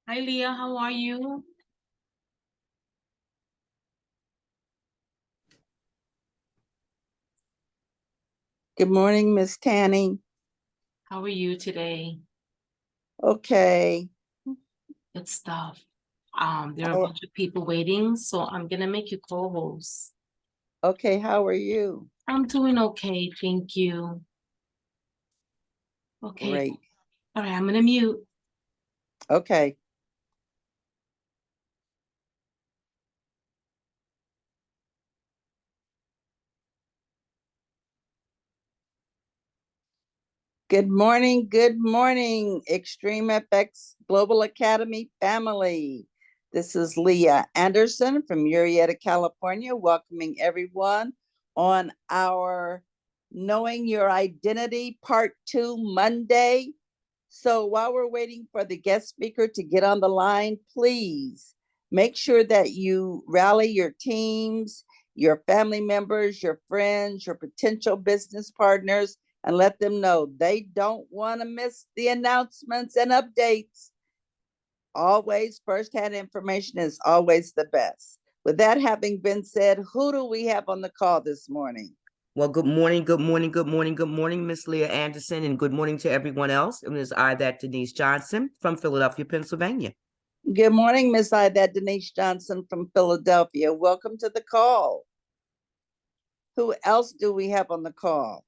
Hi, Leah. How are you? Good morning, Miss Tanny. How are you today? Okay. Good stuff. There are a Oh, bunch of people waiting, so I'm gonna make you co-host. okay, how are you? I'm doing okay, thank you. Okay. Great. All right, I'm gonna mute. Okay. Good morning, Extreme FX Global Academy family. This is Leah Anderson from Murrieta, California, welcoming everyone on our Knowing Your Identity Part 2 Monday. So while we're waiting for the guest speaker to get on the line, please make sure that you rally your teams, your family members, your friends, your potential business partners, and let them know they don't want to miss the announcements and updates. Always, firsthand information is always the best. With that having been said, who do we have on the call this morning? Well, good morning, Miss Leah Anderson, and good morning to everyone else. And it's that Denise Johnson from Philadelphia, Pennsylvania. Good morning, Miss Ida Denise Johnson from Philadelphia. Welcome to the call. Who else do we have on the call?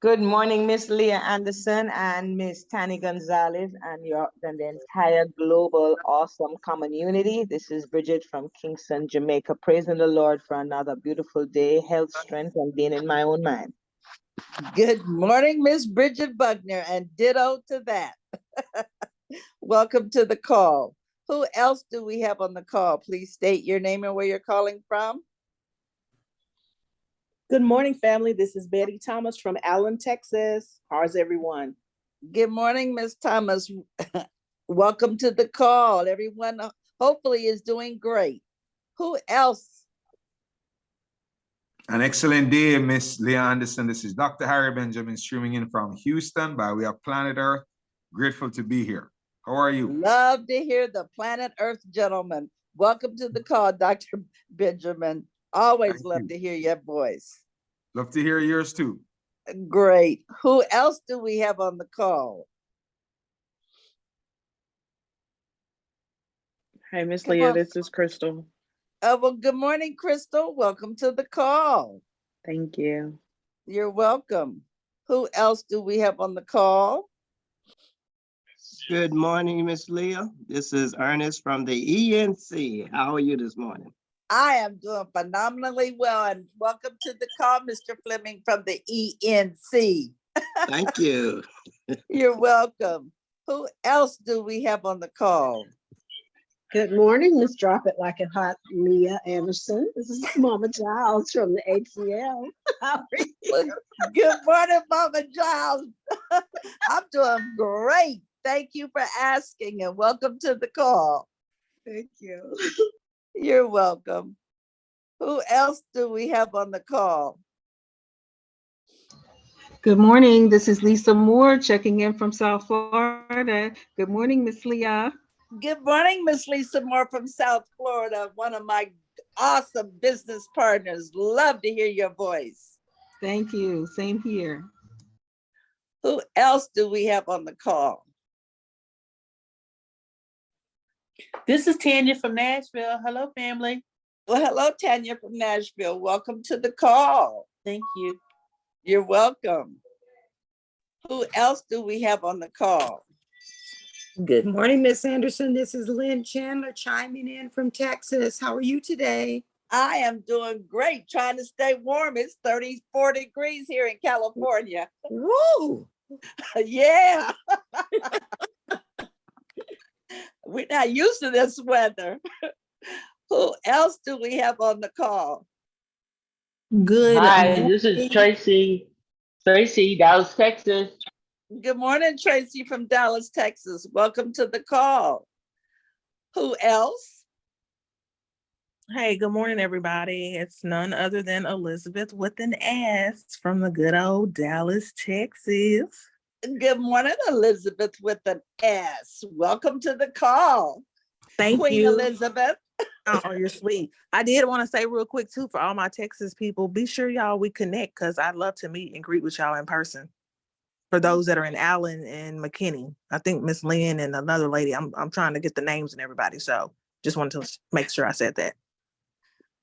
Good morning, Miss Leah Anderson and Miss Tani Gonzalez and the entire global awesome community. This is Bridget from Kingston, Jamaica, praising the Lord for another beautiful day, health, strength, and being in my own mind. Good morning, Miss Bridget Buckner, and ditto to that. Welcome to the call. Who else do we have on the call? Please state your name and where you're calling from. Good morning, family. This is Betty Thomas from Allen, Texas. How's everyone? Good morning, Miss Thomas. Welcome to the call. Everyone hopefully is doing great. Who else? An excellent day, Miss Leah Anderson. This is Dr. Harry Benjamin streaming in from Houston by way of Planet Earth. Grateful to be here. How are you? Love to hear the Planet Earth gentleman. Welcome to the call, Dr. Benjamin. Always love to hear your voice. Love to hear yours too. Great. Who else do we have on the call? Hey, Miss Come Leah, on. this is Crystal. Well, good morning, Crystal. Welcome to the call. Thank you. You're welcome. Who else do we have on the call? Good morning, Miss Leah. This is Ernest from the ENC. How are you this morning? I am doing phenomenally well, and welcome to the call, Mr. Fleming from the ENC. Thank you. You're welcome. Who else do we have on the call? Good morning, Miss Drop It Like It Hot, Leah Anderson. This is Mama Giles from the ATL. How are you? Good morning, Mama Giles. I'm doing great. Thank you for asking, and welcome to the call. Thank you. You're welcome. Who else do we have on the call? Good morning. This is Lisa Moore checking in from South Florida. Good morning, Miss Leah. Good morning, Miss Lisa Moore from South Florida, one of my awesome business partners. Love to hear your voice. Thank you. Same here. Who else do we have on the call? This is Tanya from Nashville. Hello, family. Well, hello, Tanya from Nashville. Welcome to the call. Thank you. You're welcome. Who else do we have on the call? Good morning, Miss Anderson. This is Lynn Chandler chiming in from Texas. How are you today? I am doing great, trying to stay warm. It's 34 degrees here in California. Woo! Yeah. We're not used to this weather. Who else do we have on the call? Good. Hi, this is Tracy. Tracy, Dallas, Texas. Good morning, Tracy from Dallas, Texas. Welcome to the call. Who else? Hey, good morning, everybody. It's none other than Elizabeth with an S from the good old Dallas, Texas. Good morning, Elizabeth with an S. Welcome to the call. Thank Queen you. Elizabeth. Oh, you're sweet. I did want to say real quick too, for all my Texas people, be sure y'all we connect because I'd love to meet and greet with y'all in person. For those that are in Allen and McKinney, I think Miss Lynn and another lady. I'm trying to get the names and everybody. So just wanted to make sure I said that.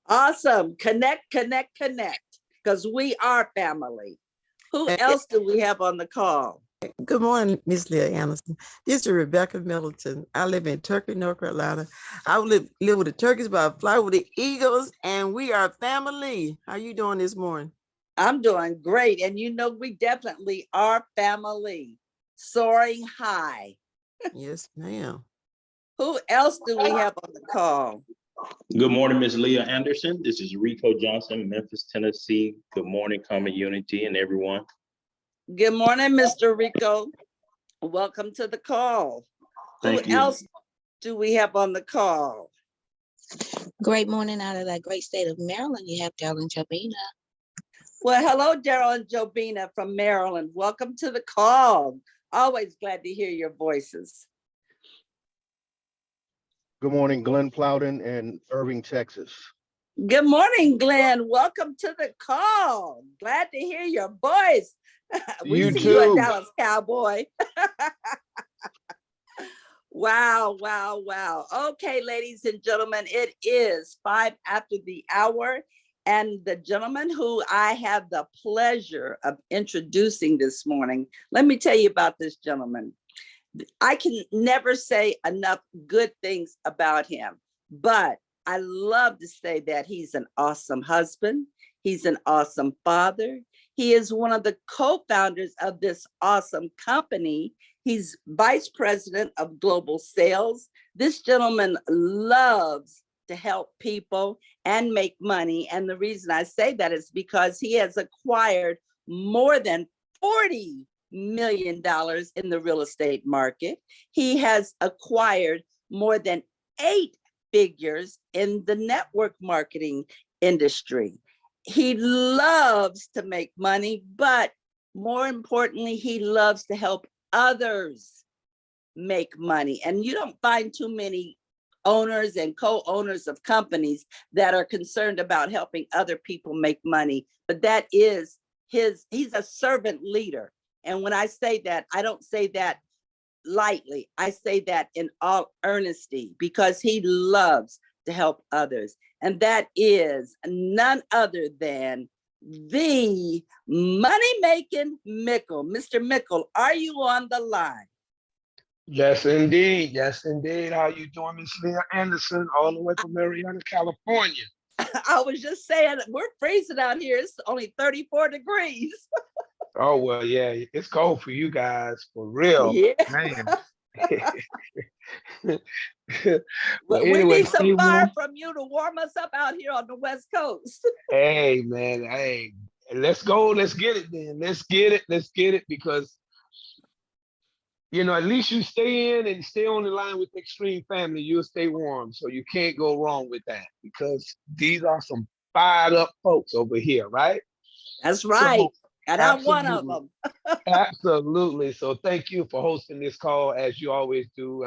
Awesome. Connect, connect, connect, because we are family. Who else do we have on the call? Good morning, Miss Leah Anderson. This is Rebecca Middleton. I live in Turkey, North Carolina. I live with the Turkeys, but I fly with the Eagles, and we are family. How you doing this morning? I'm doing great. And you know, we definitely are family. Soaring high. Yes, ma'am. Who else do we have on the call? Good morning, Ms. Leah Anderson. This is Rico Johnson, Memphis, Tennessee. Good morning, Common Unity and everyone. Good morning, Mr. Rico. Welcome to the call. Thank Who you. else do we have on the call? Great morning out of that great state of Maryland. You have Daryl and Jobina. Well, hello, Daryl and Jobina from Maryland. Welcome to the call. Always glad to hear your voices. Good morning, Glenn Plowden in Irving, Texas. Good morning, Glenn. Welcome to the call. Glad to hear your voice. We You see too. you at Dallas Cowboy. Wow, wow, wow. Okay, ladies and gentlemen, it is 5 after the hour. And the gentleman who I have the pleasure of introducing this morning, let me tell you about this gentleman. I can never say enough good things about him, but I love to say that he's an awesome husband. He's an awesome father. He is one of the co-founders of this awesome company. He's vice president of global sales. This gentleman loves to help people and make money. And the reason I say that is because he has acquired more than $40 million in the real estate market. He has acquired more than 8 figures in the network marketing industry. He loves to make money, but more importantly, he loves to help others make money. And you don't find too many owners and co-owners of companies that are concerned about helping other people make money, but that is he's a servant leader. And when I say that, I don't say that lightly. I say that in all earnesty because he loves to help others. And that is none other than the money-making Mickle. Mr. Mickle, are you on the line? Yes, indeed. Yes, indeed. How you doing, Miss Leah Anderson, all the way from Marietta, California? I was just saying, we're freezing out here. It's only 34 degrees. Oh, well, yeah, it's cold for you guys, for real. Yeah. Man. Well, anyway, we need some stay fire warm. from you to warm us up out here on the West Coast. Hey, man, hey, let's go. Let's get it then. Let's get it. Let's get it because, you know, at least you stay in and stay on the line with Extreme Family. You'll stay warm. So you can't go wrong with that because these are some fired up folks over here, right? That's right. So, and I'm one of them. Absolutely. So thank you for hosting this call as you always do.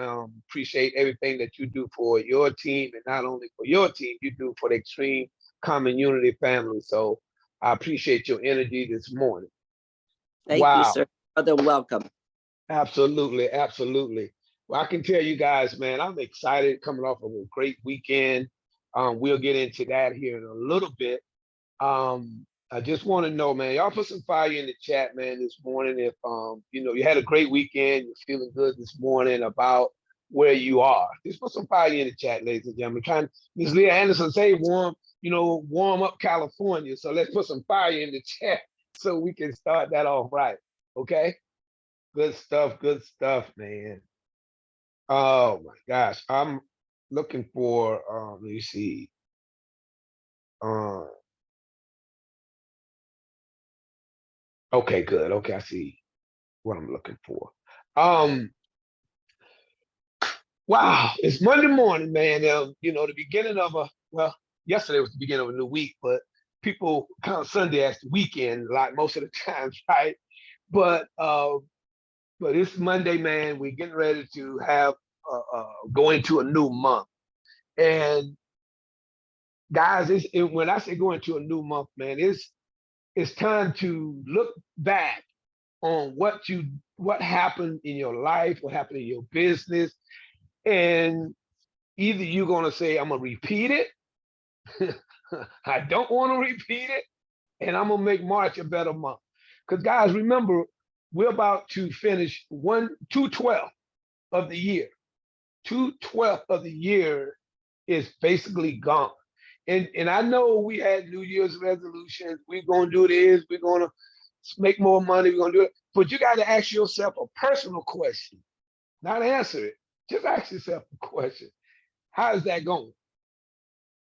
Appreciate everything that you do for your team and not only for your team, you do for the Extreme Common Unity family. So I appreciate your energy this morning. Thank you, sir. Brother, welcome. Absolutely. Absolutely. Well, I can tell you guys, man, I'm excited coming off of a great weekend. We'll get into that here in a little bit. I just want to know, man, y'all put some fire in the chat, man, this morning. If, you know, you had a great weekend, you're feeling good this morning about where you are. Just put some fire in the chat, ladies and gentlemen. Ms. Leah Anderson say warm up California. So let's put some fire in the chat so we can start that off right. Okay? Good stuff, man. Oh my gosh. I'm looking for, let me see. Okay, good. Okay, I see what I'm looking for. Wow, it's Monday morning, man. You know, the beginning of yesterday was the beginning of a new week, but people count Sunday as the weekend, like most of the times, right? But but it's Monday, man. We're getting ready to have go into a new month. And guys, when I say go into a new month, man, it's time to look back on what happened in your life, what happened in your business, and either you're gonna say, I'm gonna repeat it, I don't want to repeat it, and I'm gonna make March a better month. Because guys, remember, we're about to finish 2/12 of the year. 2/12 of the year is basically gone. And I know we had New Year's resolutions. We're gonna do this, we're gonna make more money, we're gonna do it. But you got to ask yourself a personal question, not answer it. Just ask yourself a question. How is that going?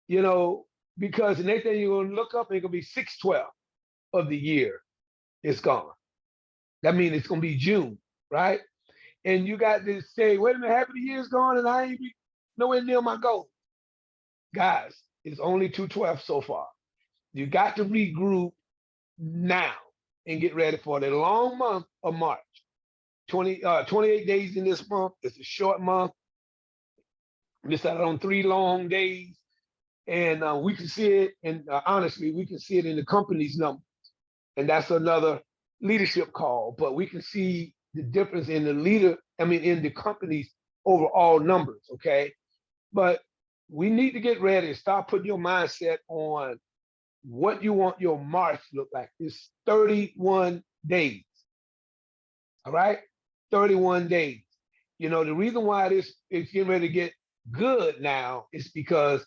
You know, because the next thing you're gonna look up, it's gonna be 6/12 of the year is gone. That means it's gonna be June, right? And you got to say, wait a minute, half of the year's gone and I ain't nowhere near my goal. Guys, it's only 2/12 so far. You got to regroup now and get ready for the long month of March. 28 days in this month. It's a short month. Miss out on 3 long days. And we can see it, and honestly, we can see it in the company's numbers. And that's another leadership call, but we can see the difference in in the company's overall numbers, okay? But we need to get ready and start putting your mindset on what you want your March to look like. It's 31 days, all right? 31 days. You know, the reason why this is getting ready to get good now is because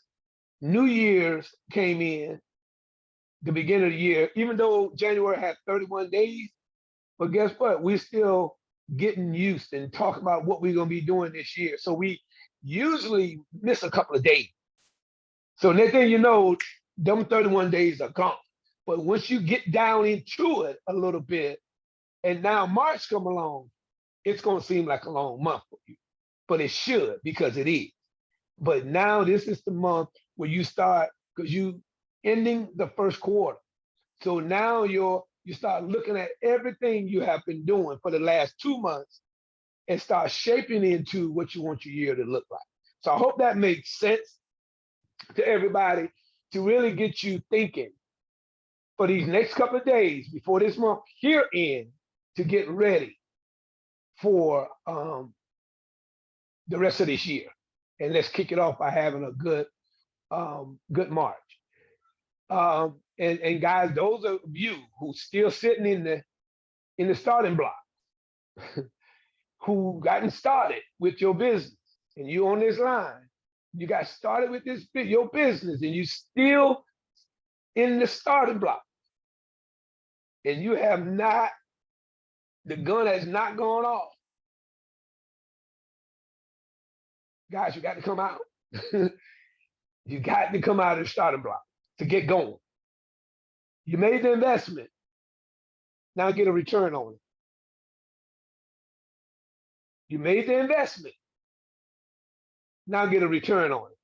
New Year's came in the beginning of the year, even though January had 31 days, but guess what? We're still getting used and talk about what we're gonna be doing this year. So we usually miss a couple of days. So next thing you know, them 31 days are gone. But once you get down into it a little bit, and now March come along, it's gonna seem like a long month for you. But it should, because it is. But now this is the month where you start, because you ending the first quarter. So now you start looking at everything you have been doing for the last 2 months and start shaping into what you want your year to look like. So I hope that makes sense to everybody, to really get you thinking for these next couple of days before this month here ends, to get ready for the rest of this year. And let's kick it off by having a good March. And guys, those of you who still sitting in the starting block, who gotten started with your business, and you on this line, you got started with your business, and you still in the starting block, and you have not, the gun has not gone off. Guys, you got to come out. You got to come out of the starting block to get going. You made the investment. Now get a return on it. You made the investment. Now get a return on it.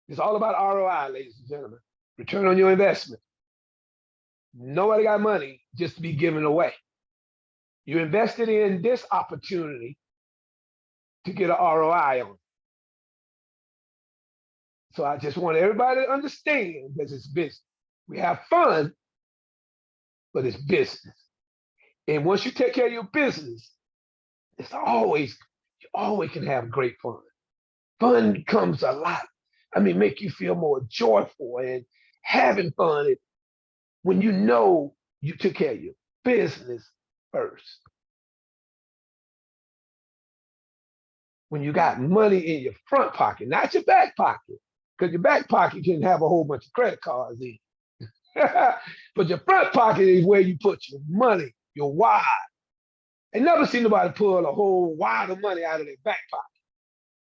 It's all about ROI, ladies and gentlemen. Return on your investment. Nobody got money just to be given away. You invested in this opportunity to get an ROI on it. So I just want everybody to understand that it's business. We have fun, but it's business. And once you take care of your business, you always can have great fun. Fun comes a lot. I mean, make you feel more joyful and having fun when you know you took care of your business first. When you got money in your front pocket, not your back pocket, because your back pocket can have a whole bunch of credit cards in. But your front pocket is where you put your money, your wad. I never seen nobody pull a whole wad of money out of their back pocket.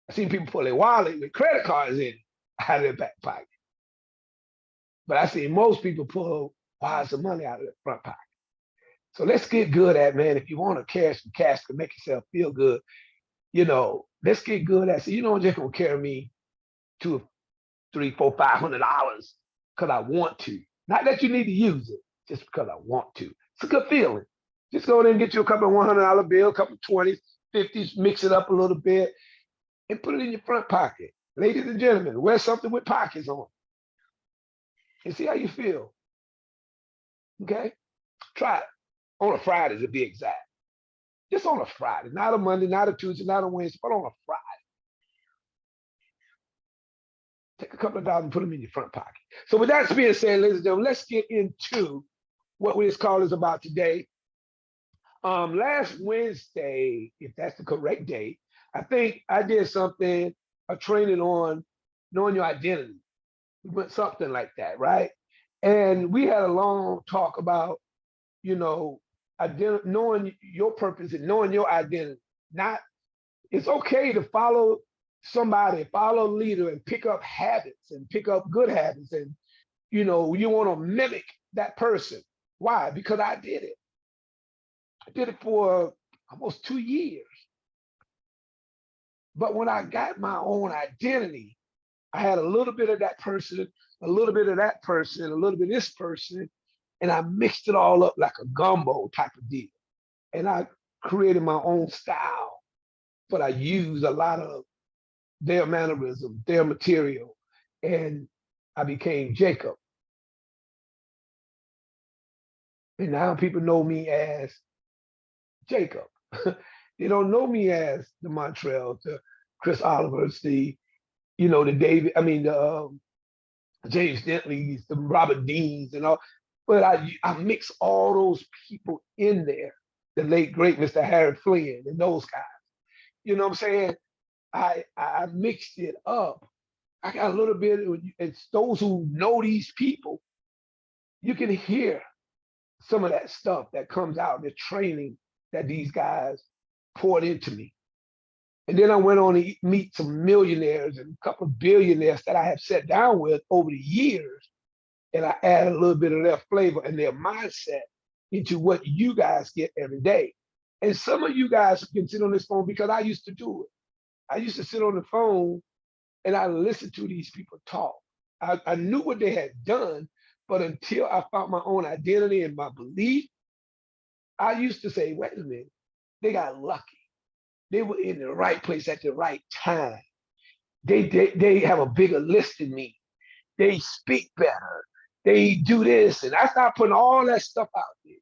I seen people pull their wallet with credit cards in it out of their back pocket. But I see most people pull wads of money out of their front pocket. So let's get good at, man, if you want to cash some cash to make yourself feel good, you know, let's get good at, so you don't just gonna carry me $200, $300, $400, $500 because I want to. Not that you need to use it, just because I want to. It's a good feeling. Just go there and get you a couple of $100 bill, a couple of 20s, 50s, mix it up a little bit, and put it in your front pocket. Ladies and gentlemen, wear something with pockets on, and see how you feel. Okay, try it on a Friday to be exact. Just on a Friday, not a Monday, not a Tuesday, not a Wednesday, but on a Friday. Take a couple of dollars and put them in your front pocket. So with that being said, ladies and gentlemen, let's get into what this call is about today. Last Wednesday, if that's the correct date, I think I did something, a training on knowing your identity. We went something like that, right? And we had a long talk about, knowing your purpose and knowing your identity. It's okay to follow somebody, follow a leader, and pick up habits and pick up good habits. And, you want to mimic that person. Why? Because I did it. I did it for almost 2 years. But when I got my own identity, I had a little bit of that person, a little bit of that person, a little bit of this person, and I mixed it all up like a gumbo type of deal. And I created my own style, but I used a lot of their mannerism, their material, and I became Jacob. And now people know me as Jacob. They don't know me as the Montreal, the Chris Olivers, the David, the James Dentley's, the Robert Deans and all. But I mix all those people in there, the late, great Mr. Harry Flynn and those guys. You know what I'm saying? I mixed it up. I got a little bit, and those who know these people, you can hear some of that stuff that comes out, the training that these guys poured into me. And then I went on to meet some millionaires and a couple of billionaires that I have sat down with over the years. And I add a little bit of their flavor and their mindset into what you guys get every day. And some of you guys can sit on this phone because I used to do it. I used to sit on the phone and I listened to these people talk. I knew what they had done, but until I found my own identity and my belief, I used to say, wait a minute, they got lucky. They were in the right place at the right time. They have a bigger list than me. They speak better. They do this. And I started putting all that stuff out there.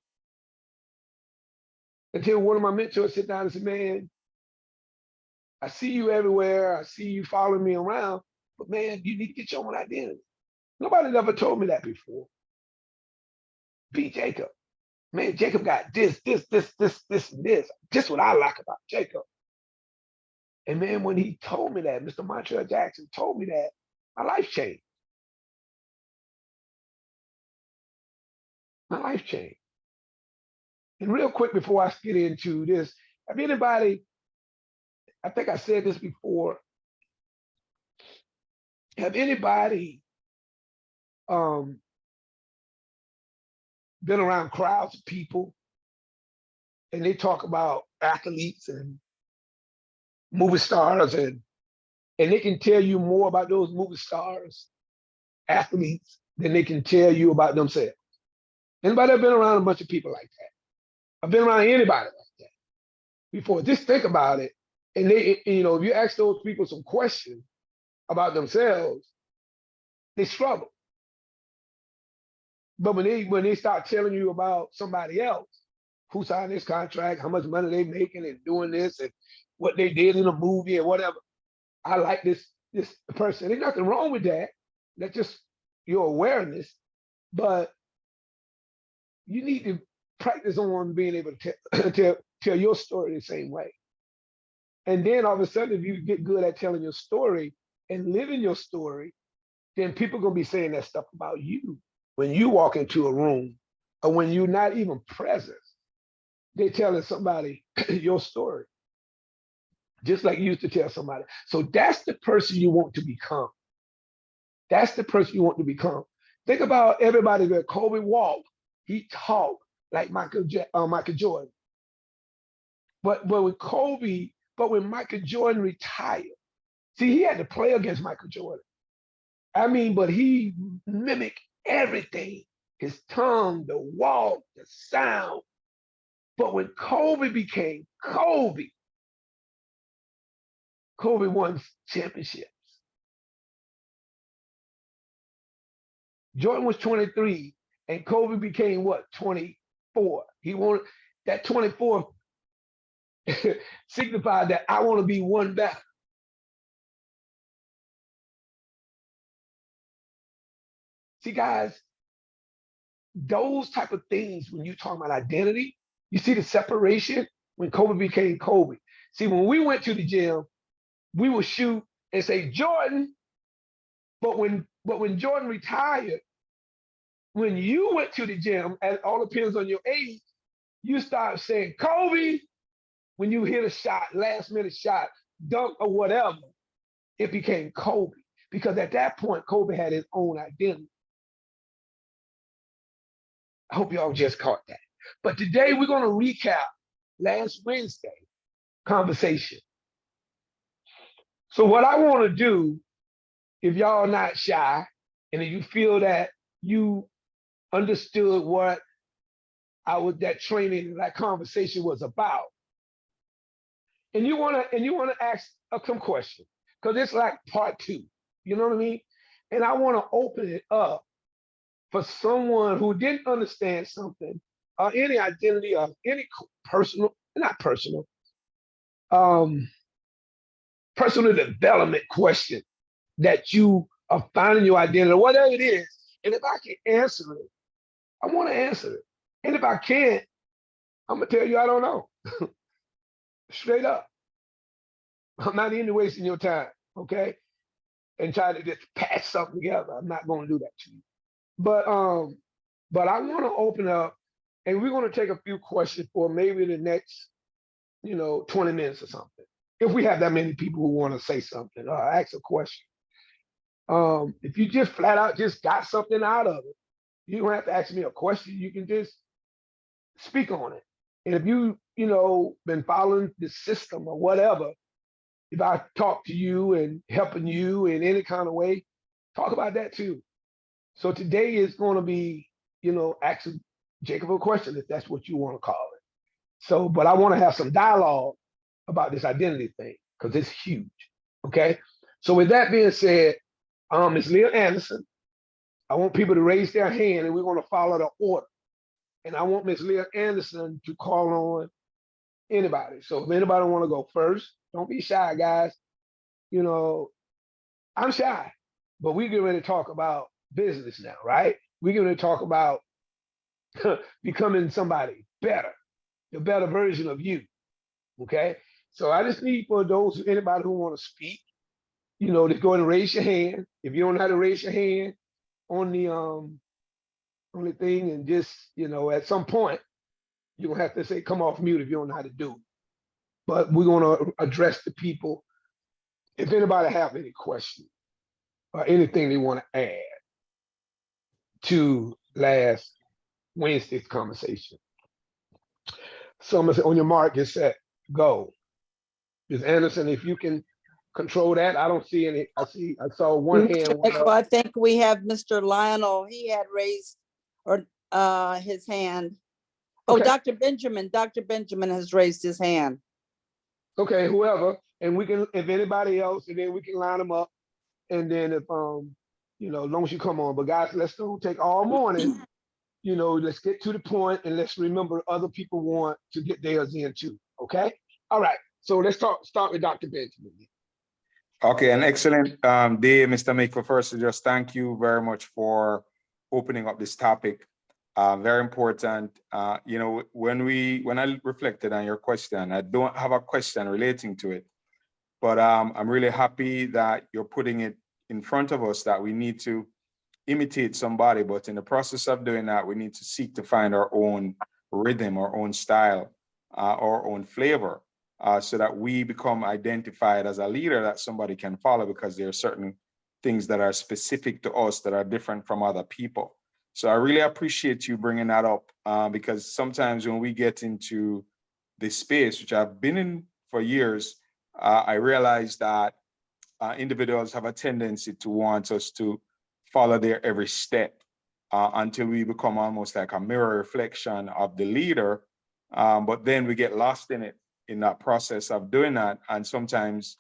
Until one of my mentors sit down and said, man, I see you everywhere. I see you following me around, but man, you need to get your own identity. Nobody ever told me that before. Be Jacob. Man, Jacob got this, and this. Just what I like about Jacob. And man, when he told me that, Mr. Montreal Jackson told me that, my life changed. My life changed. And real quick before I get into this, have anybody, I think I said this before, have anybody been around crowds of people and they talk about athletes and movie stars and they can tell you more about those movie stars, athletes, than they can tell you about themselves? Anybody ever been around a bunch of people like that? I've been around anybody like that before. Just think about it. And they, if you ask those people some questions about themselves, they struggle. But when they start telling you about somebody else who signed this contract, how much money they making and doing this and what they did in a movie and whatever, I like this person. There's nothing wrong with that. That's just your awareness. But you need to practice on being able to tell your story the same way. And then all of a sudden, if you get good at telling your story and living your story, then people are going to be saying that stuff about you. When you walk into a room or when you're not even present, they're telling somebody your story, just like you used to tell somebody. So that's the person you want to become. That's the person you want to become. Think about everybody that Kobe walked. He talked like Michael Jordan. But when Michael Jordan retired, see, he had to play against Michael Jordan. But he mimicked everything. His tongue, the walk, the sound. But when Kobe became Kobe, Kobe won championships. Jordan was 23 and Kobe became what, 24. He wanted that 24 signified that I want to be one better. See, guys, those type of things, when you talk about identity, you see the separation when Kobe became Kobe. See, when we went to the gym, we would shoot and say Jordan, but when Jordan retired, when you went to the gym, and all depends on your age, you start saying Kobe. When you hit a shot, last minute shot, dunk or whatever, it became Kobe. Because at that point, Kobe had his own identity. I hope y'all just caught that. But today we're going to recap last Wednesday conversation. So what I want to do, if y'all not shy, and if you feel that you understood what that training, that conversation was about, and you want to ask some questions, because it's like part 2. You know what I mean? And I want to open it up for someone who didn't understand something, or any identity, or any personal development question that you are finding your identity, whatever it is. And if I can answer it, I want to answer it. And if I can't, I'm gonna tell you I don't know. Straight up. I'm not into wasting your time, okay? And try to just patch something together. I'm not gonna do that to you. But I want to open up, and we're going to take a few questions for maybe the next, 20 minutes or something. If we have that many people who want to say something or ask a question. If you just flat out just got something out of it, you don't have to ask me a question. You can just speak on it. And if you, been following the system or whatever, if I talk to you and helping you in any kind of way, talk about that too. So today is going to be, asking Jacob a question, if that's what you want to call it. So, but I want to have some dialogue about this identity thing, because it's huge, okay? So with that being said, Ms. Leah Anderson, I want people to raise their hand, and we're going to follow the order. And I want Ms. Leah Anderson to call on anybody. So if anybody want to go first, don't be shy, guys. I'm shy, but we get ready to talk about business now, right? We're going to talk about becoming somebody better, the better version of you, okay? So I just need for anybody who want to speak, to go ahead and raise your hand. If you don't know how to raise your hand on the thing, and just, at some point, you're going to have to say, come off mute if you don't know how to do it. But we're going to address the people. If anybody have any questions or anything they want to add to last Wednesday's conversation. So I'm gonna say, on your mark, get set, go. Ms. Anderson, if you can control that. I don't see any. I saw one hand. Well, I think we have Mr. Lionel. He had raised his hand. Oh, Okay. Dr. Benjamin has raised his hand. Okay, whoever, and we can, if anybody else, and then we can line them up. And then if as long as you come on. But guys, let's don't take all morning. Let's get to the point, and let's remember other people want to get theirs in too. Okay. All right. So let's start with Dr. Benjamin. Okay, an excellent day, Mr. Maker. First, just thank you very much for opening up this topic. Very important. When I reflected on your question, I don't have a question relating to it, but I'm really happy that you're putting it in front of us that we need to imitate somebody, but in the process of doing that, we need to seek to find our own rhythm, our own style, our own flavor, so that we become identified as a leader that somebody can follow, because there are certain things that are specific to us that are different from other people. So I really appreciate you bringing that up, because sometimes when we get into this space, which I've been in for years, I realize that individuals have a tendency to want us to follow their every step until we become almost like a mirror reflection of the leader But then we get lost in that process of doing that. And sometimes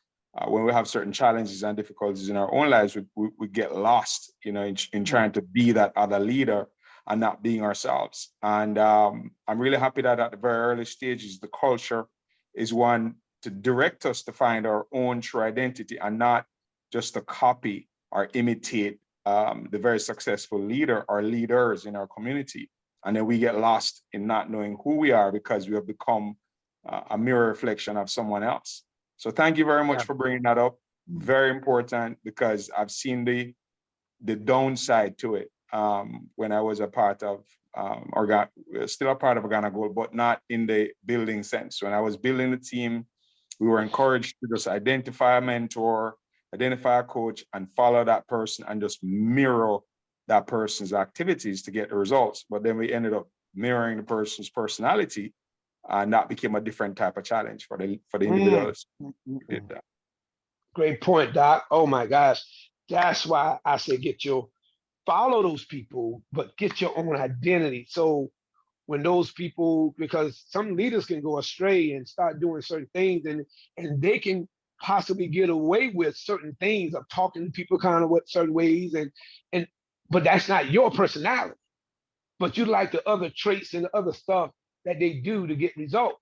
when we have certain challenges and difficulties in our own lives, we get lost, in trying to be that other leader and not being ourselves. And I'm really happy that at the very early stages, the culture is one to direct us to find our own true identity and not just to copy or imitate the very successful leader or leaders in our community. And then we get lost in not knowing who we are because we have become a mirror reflection of someone else. So thank you very much for bringing that up. Very important, because I've seen the downside to it when I was a part of, still a part of Organa Gold, but not in the building sense. When I was building the team, we were encouraged to just identify a mentor, identify a coach, and follow that person and just mirror that person's activities to get the results. But then we ended up mirroring the person's personality, and that became a different type of challenge for the individuals who did that. Great point, Doc. Oh my gosh. That's why I say follow those people, but get your own identity. So when those people, because some leaders can go astray and start doing certain things, and they can possibly get away with certain things of talking to people kind of what certain ways, but that's not your personality. But you like the other traits and the other stuff that they do to get results,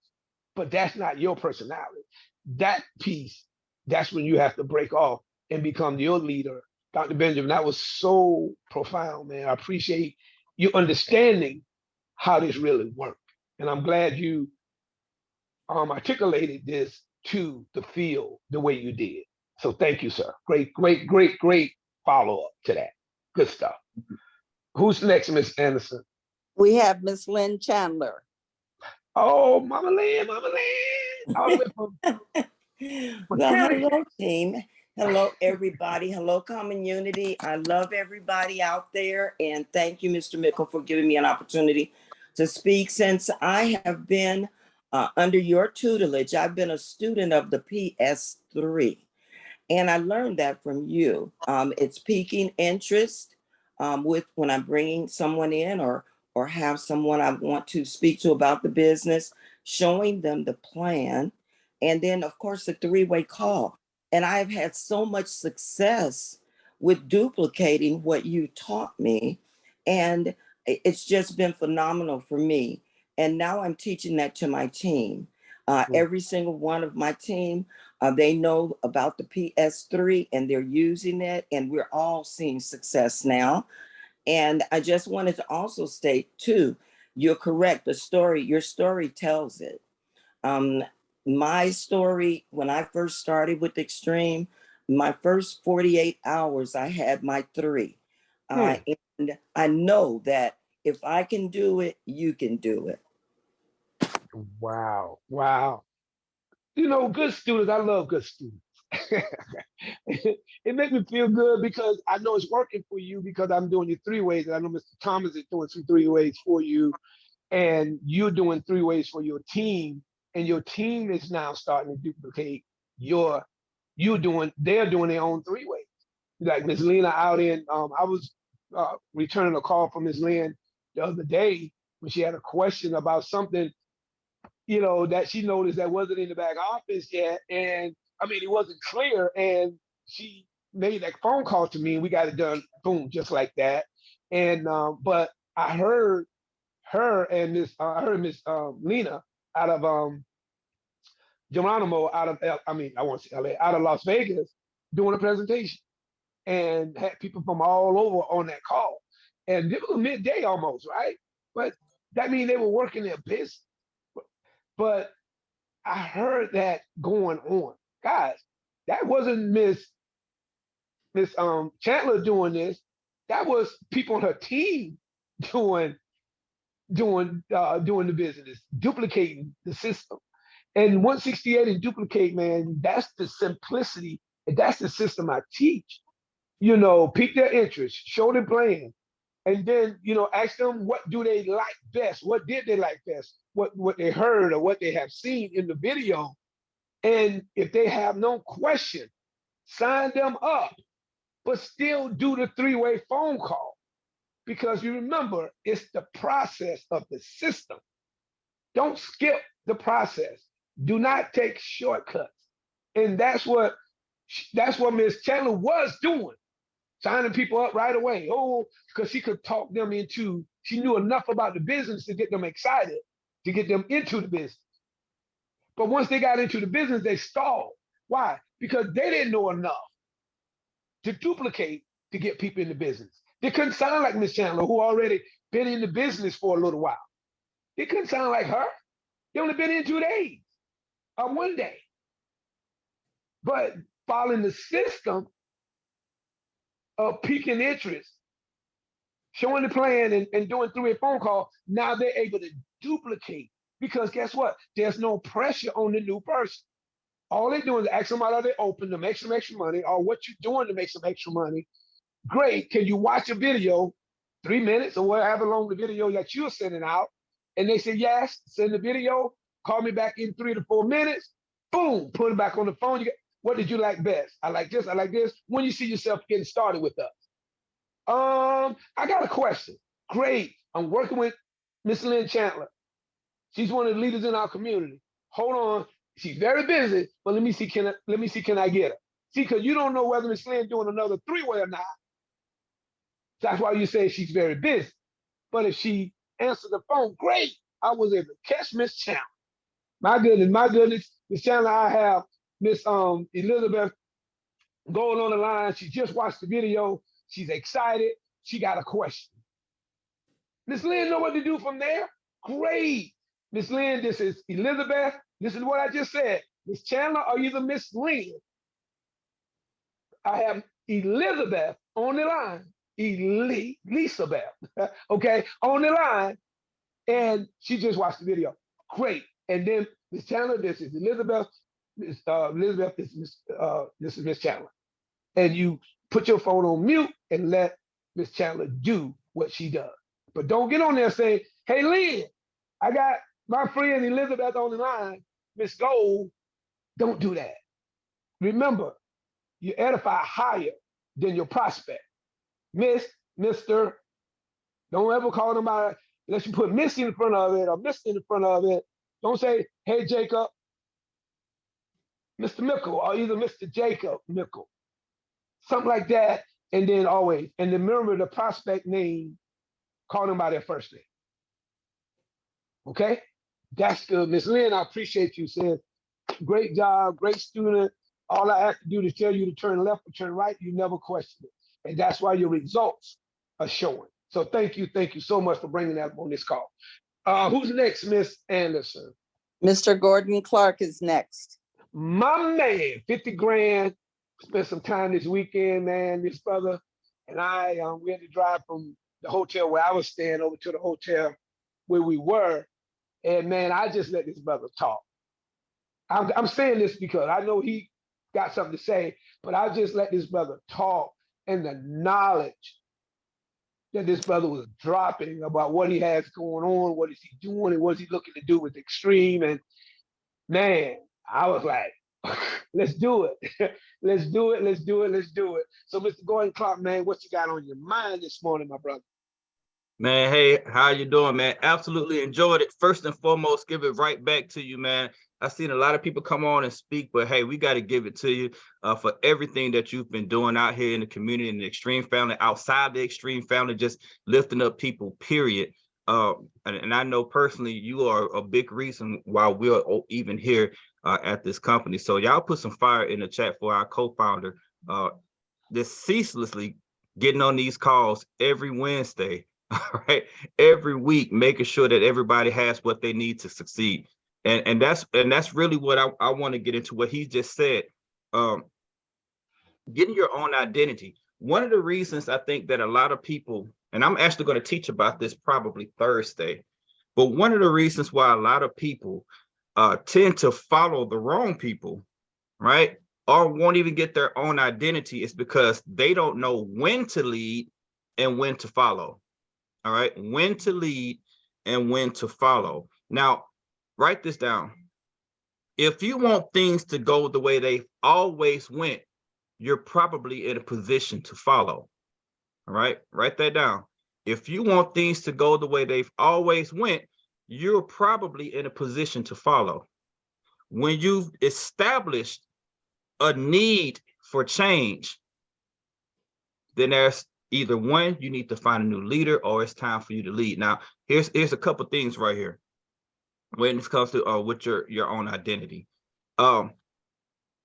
but that's not your personality. That piece, that's when you have to break off and become your leader. Dr. Benjamin, that was so profound, man. I appreciate you understanding how this really works. And I'm glad you articulated this to the field the way you did. So thank you, sir. Great follow-up to that. Good stuff. Who's next, Miss Anderson? We have Miss Lynn Chandler. Oh, Mama Lynn. All the way from Well, hello, team. Hello, everybody. Hello, community. I love everybody out there. And thank you, Mr. Mickle, for giving me an opportunity to speak. Since I have been under your tutelage, I've been a student of the PS3. And I learned that from you. It's piquing interest with when I'm bringing someone in or have someone I want to speak to about the business, showing them the plan, and then, of course, the three-way call. And I've had so much success with duplicating what you taught me. And it's just been phenomenal for me. And now I'm teaching that to my team. Every single one of my team, they know about the PS3 and they're using it. And we're all seeing success now. And I just wanted to also state too, you're correct. Your story tells it. My story, when I first started with Extreme, my first 48 hours, I had my 3. And I know that if I can do it, you can do it. Wow. Good students, I love good students. It makes me feel good because I know it's working for you because I'm doing your 3 ways. And I know Mr. Thomas is doing some 3 ways for you. And you're doing 3 ways for your team. And your team is now starting to duplicate they're doing their own 3 ways. Like Ms. Lena out in, I was returning a call from Ms. Lynn the other day when she had a question about something, that she noticed that wasn't in the back office yet. And I mean, it wasn't clear. And she made that phone call to me and we got it done, boom, just like that. And, but I heard her and Miss Lena out of Geronimo, out of Las Vegas, doing a presentation, and had people from all over on that call. And it was midday almost, right? But that means they were working their business. But I heard that going on, guys. That wasn't Miss Chandler doing this. That was people on her team doing the business, duplicating the system. And 168 and duplicate, man, that's the simplicity. And that's the system I teach. Pique their interest, show them plan. And then, ask them what do they like best? What did they like best? What they heard or what they have seen in the video. And if they have no question, sign them up, but still do the 3-way phone call. Because you remember, it's the process of the system Don't skip the process. Do not take shortcuts. And that's what Ms. Chandler was doing, signing people up right away. Oh, because she could talk them into, she knew enough about the business to get them excited, to get them into the business. But once they got into the business, they stalled. Why? Because they didn't know enough to duplicate to get people in the business. They couldn't sound like Ms. Chandler, who already been in the business for a little while. They couldn't sound like her. They only been in 2 days or 1 day. But following the system of piquing interest, showing the plan and doing 3 phone calls, now they're able to duplicate. Because guess what? There's no pressure on the new person. All they're doing is ask somebody, are they open to make some extra money, or what you doing to make some extra money? Great. Can you watch a video, 3 minutes or whatever long the video that you're sending out? And they say, yes, send the video, call me back in 3 to 4 minutes. Boom, put it back on the phone. What did you like best? I like this, I like this. When you see yourself getting started with us. I got a question. Great. I'm working with Miss Lynn Chandler. She's one of the leaders in our community. Hold on. She's very busy, but let me see, can I get her? See, because you don't know whether Miss Lynn doing another 3-way or not. That's why you say she's very busy. But if she answered the phone, great. I was able to catch Miss Chandler. My goodness, Miss Chandler, I have Miss Elizabeth going on the line. She just watched the video. She's excited. She got a question. Miss Lynn know what to do from there? Great. Miss Lynn, this is Elizabeth. Listen to what I just said. Miss Chandler or either Miss Lynn. I have Elizabeth on the line. Elizabeth, okay, on the line. And she just watched the video. Great. And then Miss Chandler, this is Elizabeth. Elizabeth, this is Miss Chandler. And you put your phone on mute and let Miss Chandler do what she does. But don't get on there saying, hey, Lynn, I got my friend Elizabeth on the line, Miss Gold. Don't do that. Remember, you edify higher than your prospect. Miss, Mr. Don't ever call them out unless you put Miss in front of it or Mr. in front of it. Don't say, hey, Jacob, Mr. Mickle, or either Mr. Jacob Mickle. Something like that, and then always. And then remember the prospect name, call them by their first name. Okay? That's good. Miss Lynn, I appreciate you, sis. Great job, great student. All I have to do is tell you to turn left or turn right. You never question it. And that's why your results are showing. So thank you so much for bringing that up on this call. Who's next, Miss Anderson? Mr. Gordon Clark is next. My man, 50 grand. Spent some time this weekend, man. This brother and I, we had to drive from the hotel where I was staying over to the hotel where we were. And man, I just let this brother talk. I'm saying this because I know he got something to say, but I just let this brother talk, and the knowledge that this brother was dropping about what he has going on, what is he doing, and what is he looking to do with Extreme. And man, I was like, let's do it. Let's do it. Let's do it. Let's do it. So Mr. Gordon Clark, man, what you got on your mind this morning, my brother? Man, hey, how you doing, man? Absolutely enjoyed it. First and foremost, give it right back to you, man. I've seen a lot of people come on and speak, but hey, we got to give it to you for everything that you've been doing out here in the community, in the Extreme family, outside the Extreme family, just lifting up people, period. And I know personally, you are a big reason why we're even here at this company. So y'all put some fire in the chat for our co-founder, just ceaselessly getting on these calls every Wednesday, all right, every week, making sure that everybody has what they need to succeed. And that's really what I want to get into, what he just said. Getting your own identity. One of the reasons I think that a lot of people, and I'm actually going to teach about this probably Thursday, but one of the reasons why a lot of people tend to follow the wrong people, right, or won't even get their own identity is because they don't know when to lead and when to follow. All right, when to lead and when to follow. Now, write this down. If you want things to go the way they always went, you're probably in a position to follow. All right, write that down. If you want things to go the way they've always went, you're probably in a position to follow. When you've established a need for change, then there's either one, you need to find a new leader, or it's time for you to lead. Now, here's a couple things right here when it comes to with your own identity.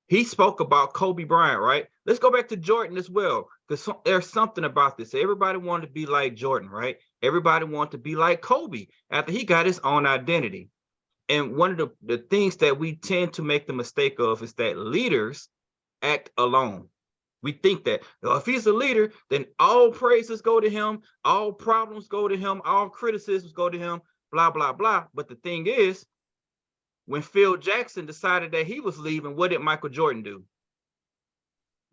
He spoke about Kobe Bryant, right? Let's go back to Jordan as well, because there's something about this. Everybody wanted to be like Jordan, right? Everybody wanted to be like Kobe after he got his own identity. And one of the things that we tend to make the mistake of is that leaders act alone. We think that if he's a leader, then all praises go to him, all problems go to him, all criticisms go to him, blah, blah, blah. But the thing is, when Phil Jackson decided that he was leaving, what did Michael Jordan do?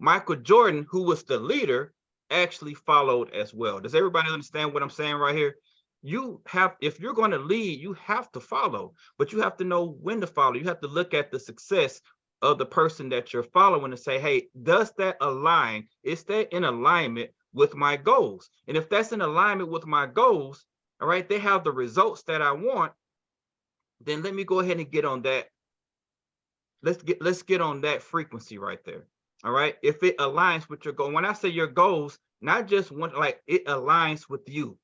Michael Jordan, who was the leader, actually followed as well. Does everybody understand what I'm saying right here? You have, if you're going to lead, you have to follow, but you have to know when to follow. You have to look at the success of the person that you're following and say, hey, does that align? Is that in alignment with my goals? And if that's in alignment with my goals, all right, they have the results that I want, then let me go ahead and get on that. Let's get on that frequency right there. All right. If it aligns with your goal, when I say your goals, not just one, like it aligns with you.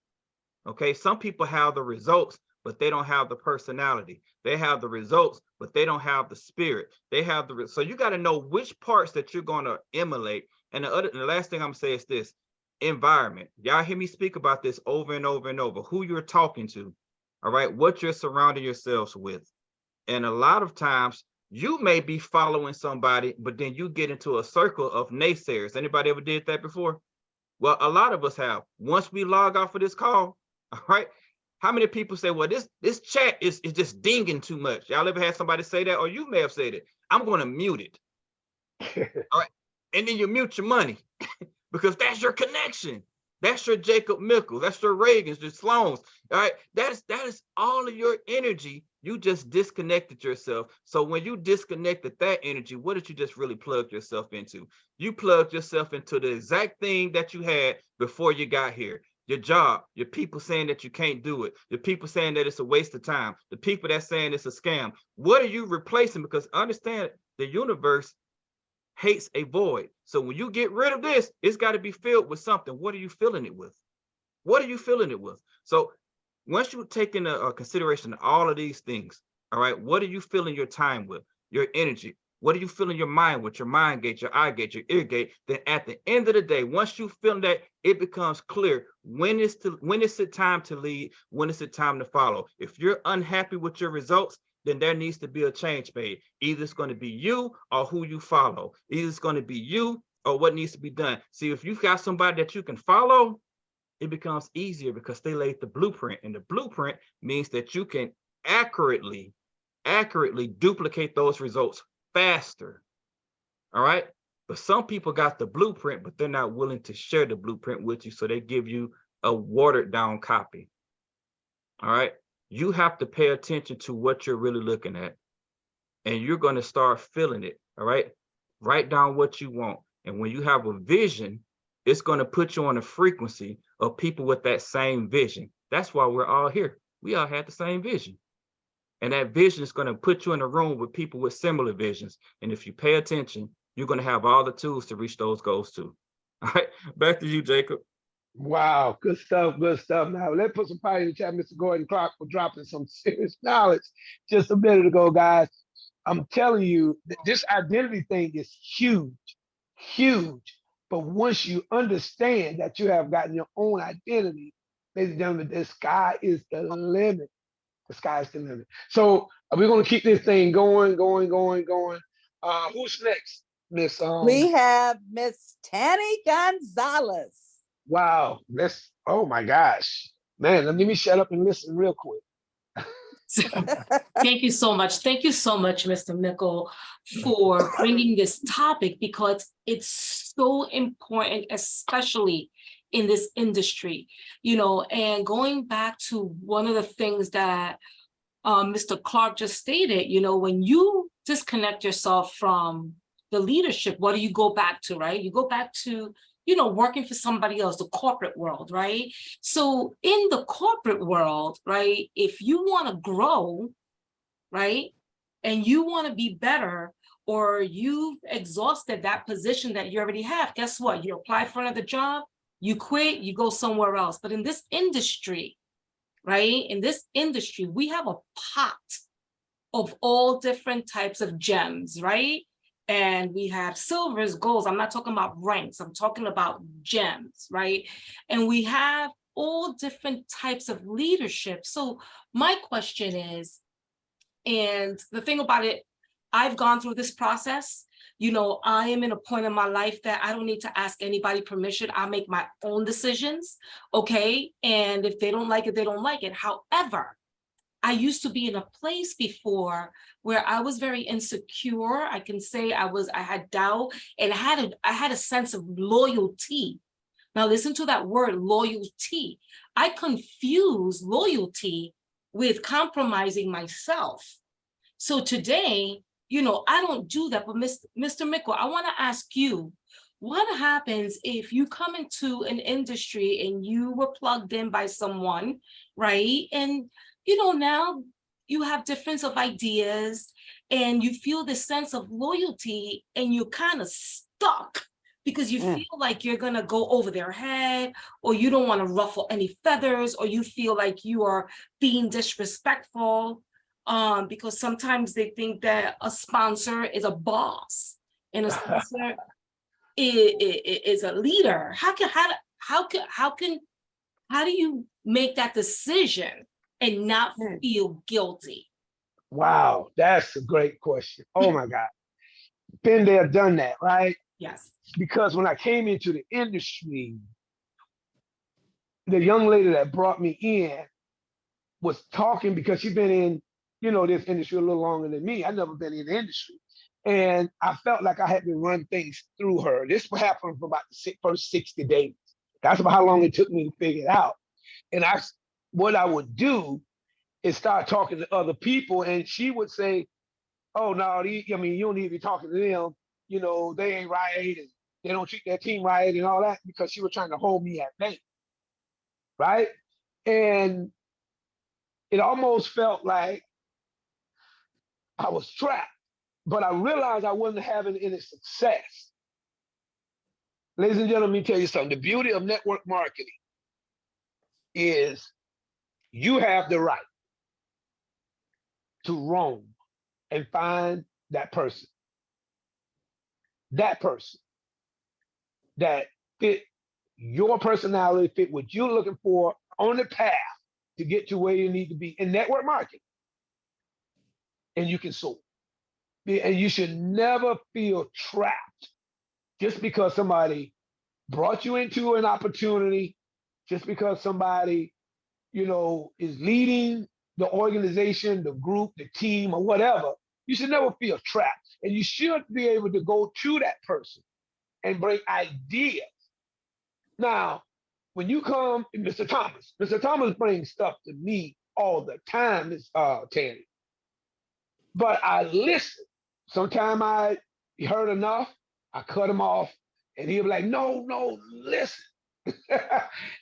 Okay. Some people have the results, but they don't have the personality. They have the results, but they don't have the spirit. They have the, so you got to know which parts that you're going to emulate. And the last thing I'm saying is this: environment. Y'all hear me speak about this over and over and over. Who you're talking to. All right, what you're surrounding yourselves with. And a lot of times you may be following somebody, but then you get into a circle of naysayers. Anybody ever did that before? Well, a lot of us have. Once we log off of this call, all right, how many people say, well, this chat is just dinging too much? Y'all ever had somebody say that? Or you may have said it. I'm going to mute it. All right, and then you mute your money because that's your connection. That's your Jacob Mickle. That's your Reagans, your Sloans. All right. That is all of your energy. You just disconnected yourself. So when you disconnected that energy, what did you just really plug yourself into? You plugged yourself into the exact thing that you had before you got here. Your job, your people saying that you can't do it, the people saying that it's a waste of time, the people that saying it's a scam. What are you replacing? Because understand, the universe hates a void. So when you get rid of this, it's got to be filled with something. What are you filling it with? What are you filling it with? So once you take into consideration all of these things, all right, what are you filling your time with? Your energy. What are you filling your mind with? Your mind gate, your eye gate, your ear gate. Then at the end of the day, once you feel that, it becomes clear when is it time to lead, when is it time to follow. If you're unhappy with your results, then there needs to be a change made. Either it's going to be you or who you follow. Either it's going to be you or what needs to be done. See, if you've got somebody that you can follow, it becomes easier because they laid the blueprint. And the blueprint means that you can accurately duplicate those results faster. All right. But some people got the blueprint, but they're not willing to share the blueprint with you. So they give you a watered down copy. All right. You have to pay attention to what you're really looking at, and you're going to start feeling it. All right. Write down what you want. And when you have a vision, it's going to put you on a frequency of people with that same vision. That's why we're all here. We all had the same vision. And that vision is going to put you in a room with people with similar visions. And if you pay attention, you're going to have all the tools to reach those goals too. All right. Back to you, Jacob. Wow, good stuff, good stuff. Now, let's put some fire in the chat. Mr. Gordon Clark for dropping some serious knowledge just a minute ago, guys. I'm telling you, this identity thing is huge, huge. But once you understand that you have gotten your own identity, ladies and gentlemen, the sky is the limit. The sky is the limit. So we're going to keep this thing going. Who's next, Miss? We have Miss Tanny Gonzalez. Wow, oh my gosh. Man, let me shut up and listen real quick. Thank you so much. Thank you so much, Mr. Mickle, for bringing this topic, because it's so important, especially in this industry, you know. And going back to one of the things that Mr. Clark just stated, you know, when you disconnect yourself from the leadership, what do you go back to, right? You go back to working for somebody else, the corporate world, right? So in the corporate world, right, if you want to grow, right, and you want to be better, or you've exhausted that position that you already have, guess what? You apply for another job, you quit, you go somewhere else. But in this industry, right, in this industry, we have a pot of all different types of gems, right? And we have silvers, golds. I'm not talking about ranks. I'm talking about gems, right? And we have all different types of leadership. So my question is, and the thing about it, I've gone through this process. I am in a point in my life that I don't need to ask anybody permission. I make my own decisions, okay? And if they don't like it, they don't like it. However, I used to be in a place before where I was very insecure. I can say I had doubt, and I had a sense of loyalty. Now listen to that word, loyalty. I confuse loyalty with compromising myself. So today, I don't do that. But Mr. Mickle, I want to ask you, what happens if you come into an industry and you were plugged in by someone, right? And now you have difference of ideas and you feel this sense of loyalty, and you're kind of stuck because you feel like you're going to go over their head, or you don't want to ruffle any feathers, or you feel like you are being disrespectful, because sometimes they think that a sponsor is a boss and a sponsor is a leader. How do you make that decision and not feel guilty? Wow, that's a great question. Oh my God. Been there, done that, right? Yes. Because when I came into the industry, the young lady that brought me in was talking, because she's been in, this industry a little longer than me. I've never been in the industry. And I felt like I had to run things through her. This happened for about the first 60 days. That's about how long it took me to figure it out. And what I would do is start talking to other people, and she would say, oh, no, you don't need to be talking to them. They ain't right, and they don't treat their team right and all that, because she was trying to hold me at bay, right? And it almost felt like I was trapped, but I realized I wasn't having any success. Ladies and gentlemen, let me tell you something. The beauty of network marketing is you have the right to roam and find that person that fit your personality, fit what you're looking for on the path to get to where you need to be in network marketing. And you can soar. And you should never feel trapped just because somebody brought you into an opportunity, just because somebody, is leading the organization, the group, the team, or whatever. You should never feel trapped. And you should be able to go to that person and bring ideas. Now, when you come, Mr. Thomas brings stuff to me all the time, Miss Tanny. But I listen. Sometimes I heard enough, I cut him off, and he'll be like, no, listen.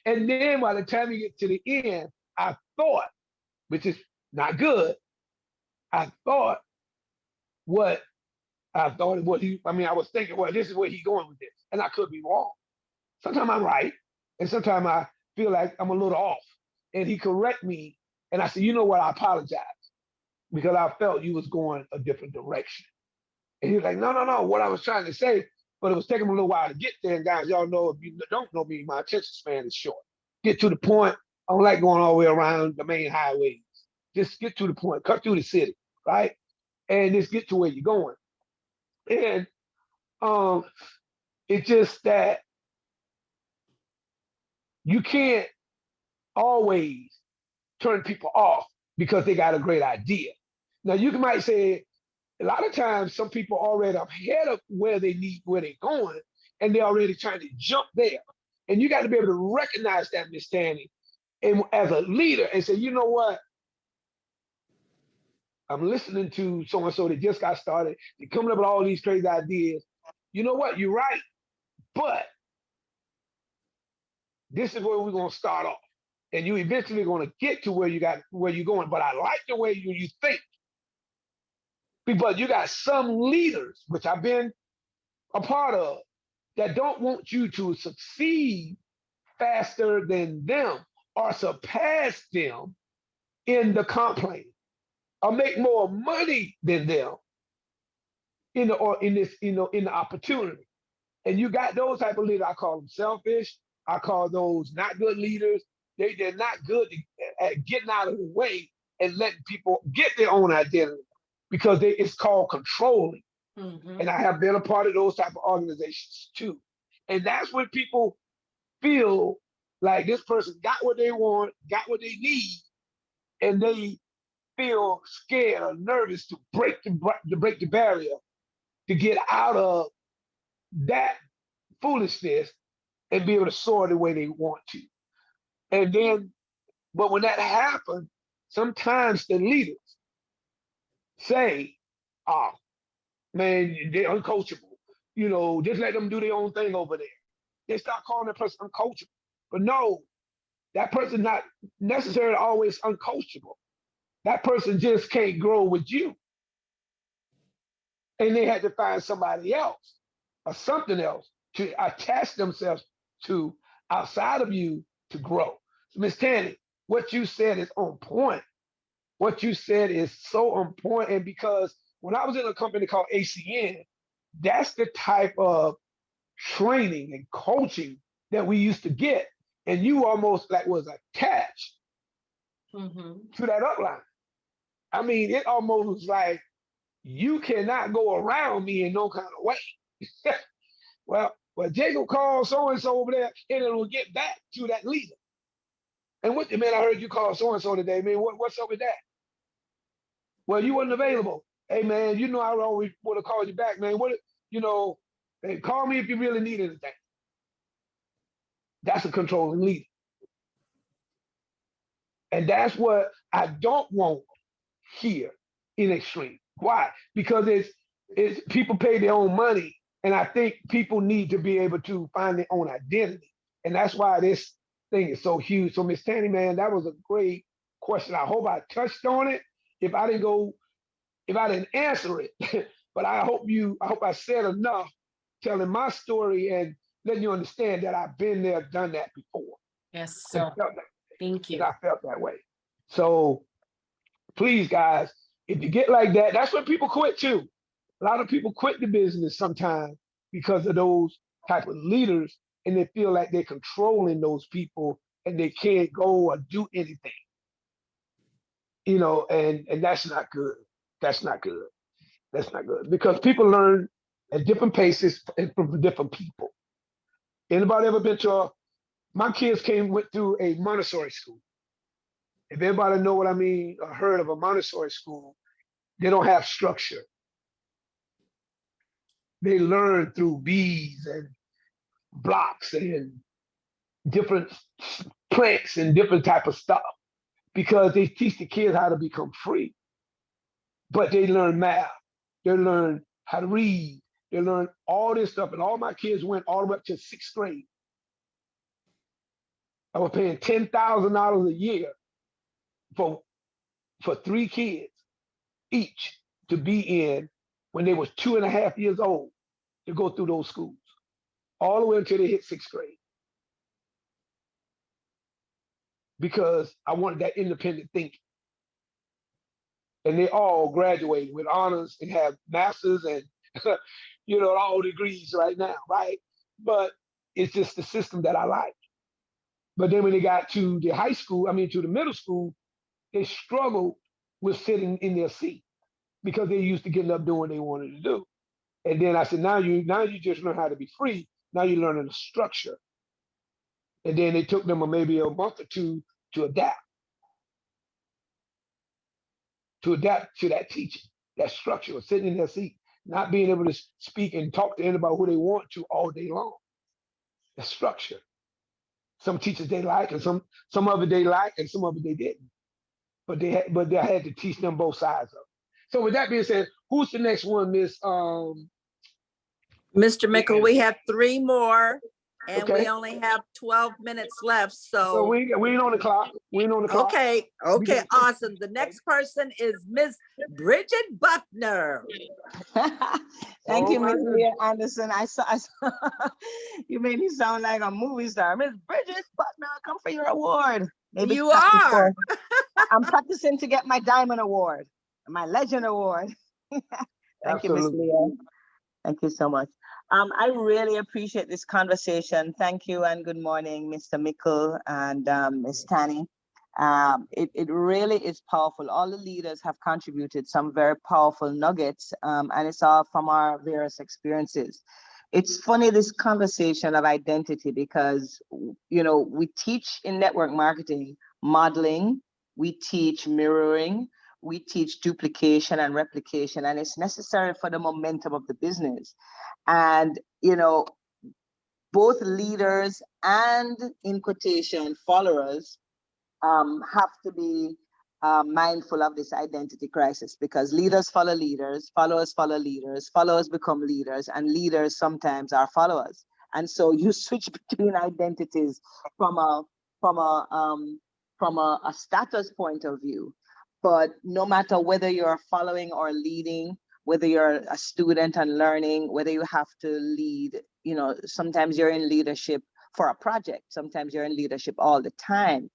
And then by the time you get to the end, I thought, which is not good, I was thinking, well, this is where he's going with this. And I could be wrong. Sometimes I'm right. And sometimes I feel like I'm a little off. And he correct me. And I said, you know what? I apologize, because I felt you was going a different direction. And he was like, no, what I was trying to say, but it was taking me a little while to get there. And guys, y'all know, if you don't know me, my attention span is short. Get to the point. I don't like going all the way around the main highways. Just get to the point, cut through the city, right? And just get to where you're going. And it's just that you can't always turn people off because they got a great idea. Now you might say, a lot of times some people already ahead of where they're going, and they're already trying to jump there. And you got to be able to recognize that, Miss Tanny, and as a leader, and say, you know what? I'm listening to so-and-so that just got started. They're coming up with all these crazy ideas. You know what? You're right. But this is where we're gonna start off. And you eventually gonna get to where you're going. But I like the way you think. Because you got some leaders, which I've been a part of, that don't want you to succeed faster than them or surpass them in the comp plan or make more money than them in the opportunity. And you got those type of leaders. I call them selfish. I call those not good leaders. They're not good at getting out of the way and letting people get their own identity because it's called controlling. And I have been a part of those type of organizations too. And that's when people feel like this person got what they want, got what they need, and they feel scared or nervous to break the barrier to get out of that foolishness and be able to soar the way they want to. And then, but when that happens, sometimes the leaders say, oh, man, they're uncoachable. You know, just let them do their own thing over there. They start calling that person uncoachable. But no, that person's not necessarily always uncoachable. That person just can't grow with you. And they had to find somebody else or something else to attach themselves to outside of you to grow. So Ms. Tanny, what you said is on point. What you said is so on point. And because when I was in a company called ACN, that's the type of training and coaching that we used to get. And you almost like was attached to that upline. I mean, it almost was like, you cannot go around me in no kind of way. well, Jacob called so-and-so over there, and it will get back to that leader. And what, man, I heard you call so-and-so today, man, what's up with that? Well, you wasn't available. Hey, man, you know I always would have called you back, man. What, you know, hey, call me if you really need anything. That's a controlling leader. And that's what I don't want here in Extreme. Why? Because it's people pay their own money, and I think people need to be able to find their own identity. And that's why this thing is so huge. So Ms. Tanny, man, that was a great question. I hope I touched on it. If I didn't answer it, but I hope I said enough telling my story and letting you understand that I've been there, done that before. Yes, sir. Thank you. And I felt that way. So please, guys, if you get like that, that's when people quit too. A lot of people quit the business sometimes because of those type of leaders, and they feel like they're controlling those people and they can't go or do anything. You know, and that's not good. That's not good. That's not good. Because people learn at different paces and from different people. Anybody ever been to my kids went through a Montessori school. If everybody know what I mean or heard of a Montessori school, they don't have structure. They learn through bees and blocks and different plants and different type of stuff because they teach the kids how to become free. But they learn math, they learn how to read, they learn all this stuff. And all my kids went all the way up to 6th grade. I was paying $10,000 a year for 3 kids each to be in when they was 2.5 years old to go through those schools, all the way until they hit 6th grade. Because I wanted that independent thinking. And they all graduated with honors and have masters and you know, all degrees right now, right? But it's just the system that I like. But then when they got to the to the middle school, they struggled with sitting in their seat because they used to getting up doing what they wanted to do. And then I said, now you just learn how to be free. Now you're learning the structure. And then it took them maybe a month or two to adapt to that teaching, that structure of sitting in their seat, not being able to speak and talk to anybody who they want to all day long. The structure. Some teachers they like, and some of it they like, and some of it they didn't. But they had to teach them both sides of it. So with that being said, who's the next one, Miss? Mr. Mickle, we have 3 more. And Okay. we only have 12 minutes left, So so. we ain't on the clock. We ain't on the clock. Okay, We okay, got- awesome. The next person is Miss Bridget Buckner. Thank you, Miss Alright. Leah Anderson. I saw you made me sound like a movie star. Miss Bridget Buckner, come for your award. Maybe You practice are. I'm practicing to get my Diamond Award, my Legend Award. Thank you, Miss Absolutely. Leah. Thank you so much. I really appreciate this conversation. Thank you and good morning, Mr. Mickle and Ms. Tani. It really is powerful. All the leaders have contributed some very powerful nuggets, and it's all from our various experiences. It's funny, this conversation of identity, because, you know, we teach in network marketing modeling, we teach mirroring, we teach duplication and replication, and it's necessary for the momentum of the business. And, you know, both leaders and, in quotation, followers have to be mindful of this identity crisis, because leaders follow leaders, followers follow leaders, followers become leaders, and leaders sometimes are followers. And so you switch between identities from a status point of view. But no matter whether you're following or leading, whether you're a student and learning, whether you have to lead, you know, sometimes you're in leadership for a project, sometimes you're in leadership all the time.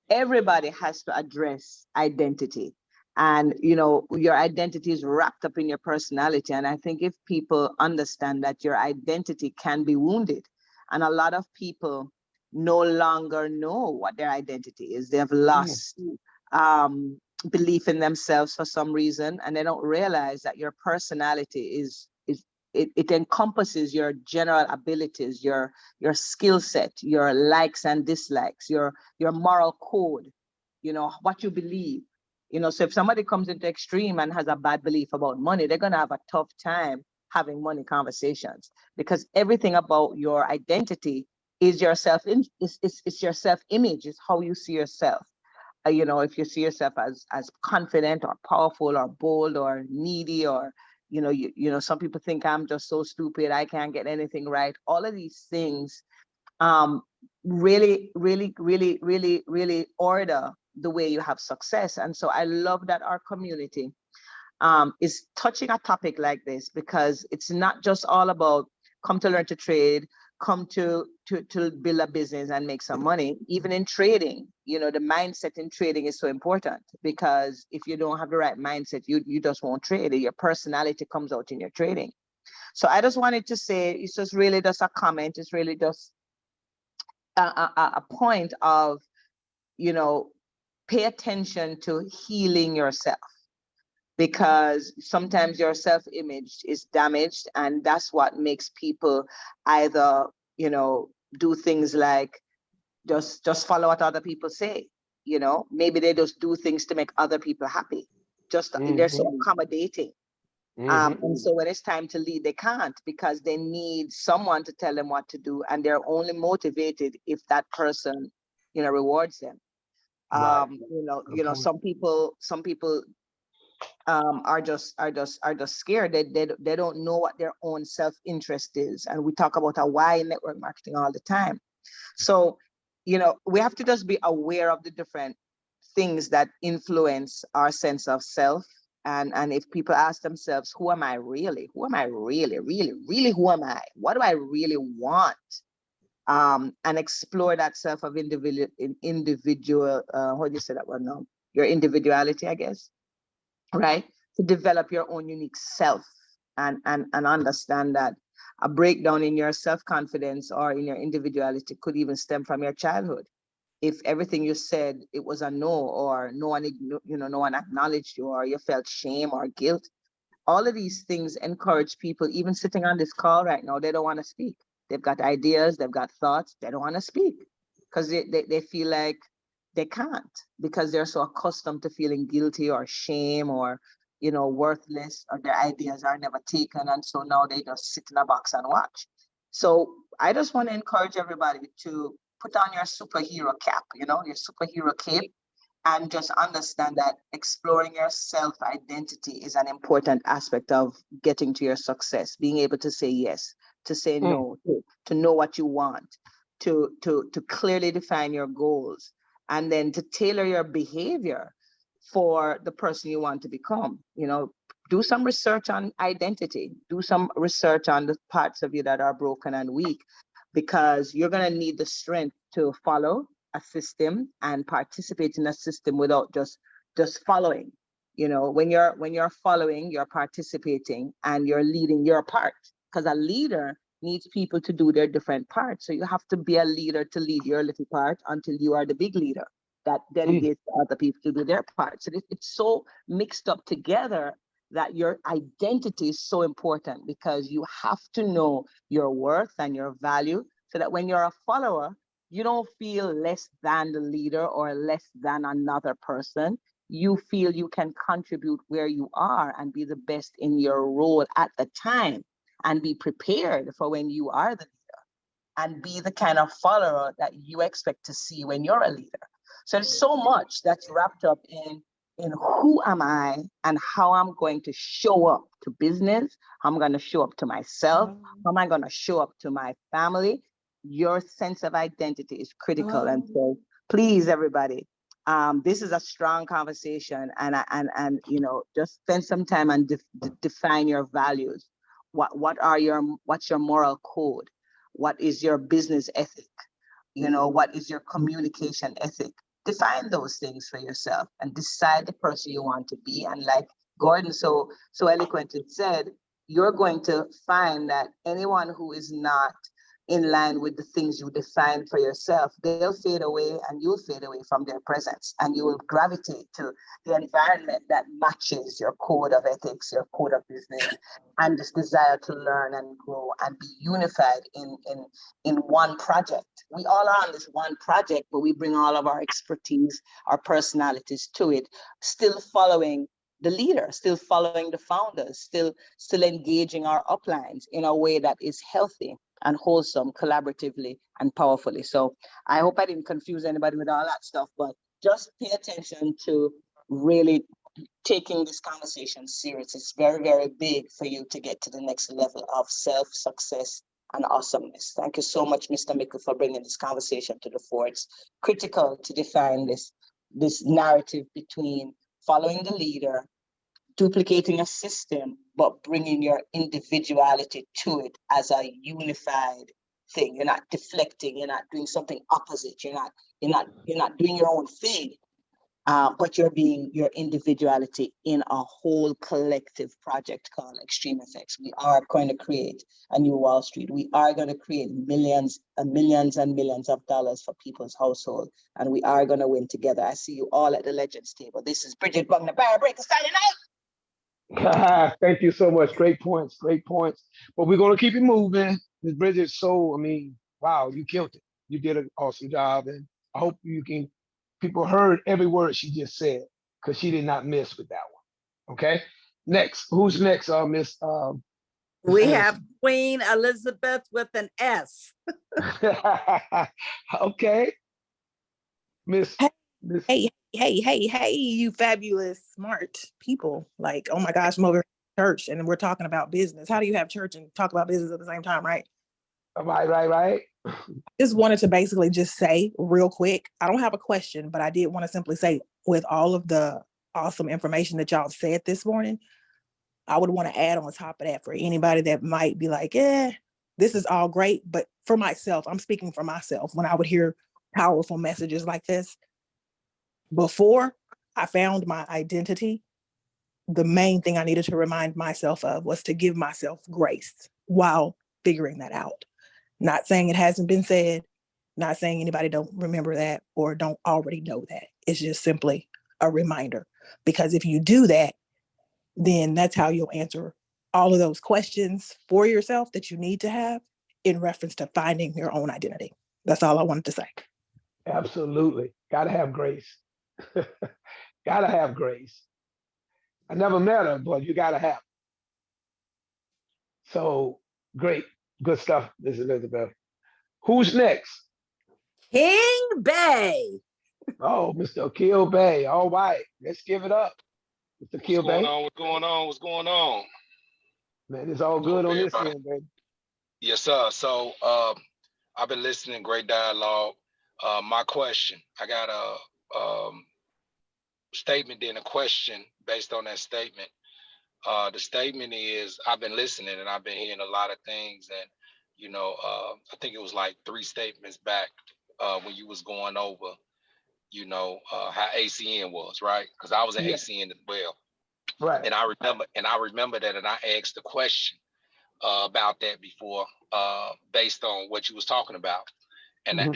Everybody has to address identity. And, you know, your identity is wrapped up in your personality. And I think if people understand that your identity can be wounded, and a lot of people no longer know what their identity is, they have lost belief in themselves for some reason, and they don't realize that your personality it encompasses your general abilities, your skill set, your likes and dislikes, your moral code, you know, what you believe. You know, so if somebody comes into extreme and has a bad belief about money, they're going to have a tough time having money conversations, because everything about your identity is your it's your self-image, is how you see yourself. You know, if you see yourself as confident or powerful or bold or needy, or you know, some people think I'm just so stupid, I can't get anything right. All of these things really order the way you have success. And so I love that our community is touching a topic like this, because it's not just all about come to learn to trade, come to build a business and make some money. Even in trading, you know, the mindset in trading is so important, because if you don't have the right mindset, you just won't trade. Your personality comes out in your trading. So I just wanted to say, it's just really just a comment. It's really just a point of, you know, pay attention to healing yourself, because sometimes your self-image is damaged, and that's what makes people either, you know, do things like just follow what other people say. You know, maybe they just do things to make other people happy. Just they're so accommodating. And so when it's time to lead, they can't, because they need someone to tell them what to do, and they're only motivated if that person, you know, rewards them. You know, some people are just scared. They don't know what their own self-interest is. And we talk about a why in network marketing all the time. So, you know, we have to just be aware of the different things that influence our sense of self. And if people ask themselves, who am I really? Who am I really? Who am I? What do I really want? And explore that self of individual, how do you say that word now? Your individuality, I guess, right? To develop your own unique self, and understand that a breakdown in your self-confidence or in your individuality could even stem from your childhood. If everything you said, it was a no, or no one, no one acknowledged you, or you felt shame or guilt. All of these things encourage people, even sitting on this call right now, they don't want to speak. They've got ideas, they've got thoughts, they don't want to speak, because they feel like they can't, because they're so accustomed to feeling guilty or shame or, you know, worthless, or their ideas are never taken. And so now they just sit in a box and watch. So I just want to encourage everybody to put on your superhero cap, you know, your superhero cape, and just understand that exploring your self-identity is an important aspect of getting to your success, being able to say yes, to say no, to know what you want, to clearly define your goals, and then to tailor your behavior for the person you want to become. Do some research on identity, do some research on the parts of you that are broken and weak, because you're going to need the strength to follow a system and participate in a system without just following. When you're following, you're participating and you're leading your part, because a leader needs people to do their different parts. So you have to be a leader to lead your little part until you are the big leader that delegates to other people to do their part. So it's so mixed up together that your identity is so important, because you have to know your worth and your value, so that when you're a follower, you don't feel less than the leader or less than another person. You feel you can contribute where you are and be the best in your role at the time, and be prepared for when you are the leader, and be the kind of follower that you expect to see when you're a leader. So there's so much that's wrapped up in who am I and how I'm going to show up to business, how I'm going to show up to myself, how am I going to show up to my family. Your sense of identity is critical. And so please, everybody, this is a strong conversation, and just spend some time and define your values. What's your moral code? What is your business ethic? What is your communication ethic? Define those things for yourself and decide the person you want to be. And like Gordon so eloquently said, you're going to find that anyone who is not in line with the things you define for yourself, they'll fade away and you'll fade away from their presence, and you will gravitate to the environment that matches your code of ethics, your code of business, and this desire to learn and grow and be unified in one project. We all are on this one project, but we bring all of our expertise, our personalities to it, still following the leader, still following the founders, still engaging our uplines in a way that is healthy and wholesome, collaboratively and powerfully. So I hope I didn't confuse anybody with all that stuff, but just pay attention to really taking this conversation serious. It's very, very big for you to get to the next level of self-success and awesomeness. Thank you so much, Mr. Mickle, for bringing this conversation to the fore. It's critical to define this narrative between following the leader, duplicating a system, but bringing your individuality to it as a unified thing. You're not deflecting, you're not doing something opposite, you're not doing your own thing, but you're being your individuality in a whole collective project called Extreme Effects. We are going to create a new Wall Street. We are going to create millions and millions and millions of dollars for people's household, and we are going to win together. I see you all at the Legends table. This is Bridget Bung, the Barra Breaker, signing out. Thank you so much. Great points. Great points. But we're going to keep it moving. Ms. Bridget, wow, you killed it. You did an awesome job. And I hope people heard every word she just said, because she did not miss with that one. Okay. Next. Who's next, Miss? We have Queen Elizabeth with an S. Okay. Miss. Hey, you fabulous, smart people. Like, oh my gosh, I'm over at church and we're talking about business. How do you have church and talk about business at the same time, right? Right. Just wanted to basically just say real quick, I don't have a question, but I did want to simply say, with all of the awesome information that y'all said this morning, I would want to add on top of that for anybody that might be like, this is all great, but for myself, I'm speaking for myself, when I would hear powerful messages like this, before I found my identity, the main thing I needed to remind myself of was to give myself grace while figuring that out. Not saying it hasn't been said, not saying anybody don't remember that or don't already know that. It's just simply a reminder, because if you do that, then that's how you'll answer all of those questions for yourself that you need to have in reference to finding your own identity. That's all I wanted to say. Absolutely. Gotta have grace. Gotta have grace. I never met her, but you gotta have. So great. Good stuff, Ms. Elizabeth. Who's next? King Bay. Oh, Mr. Akil Bay. All right. Let's give it up. Mr. Akil Bay. What's going on? Man, it's all good on this end, baby. Yes, sir. So I've been listening, great dialogue. My question, I got a statement, then a question based on that statement. The statement is I've been listening and I've been hearing a lot of things, and I think it was like 3 statements back when you was going over, how ACN was, right? Because I was at Yeah. ACN as well. Right. And I remember that, and I asked the question about that before, based on what you was talking about. And Mhm.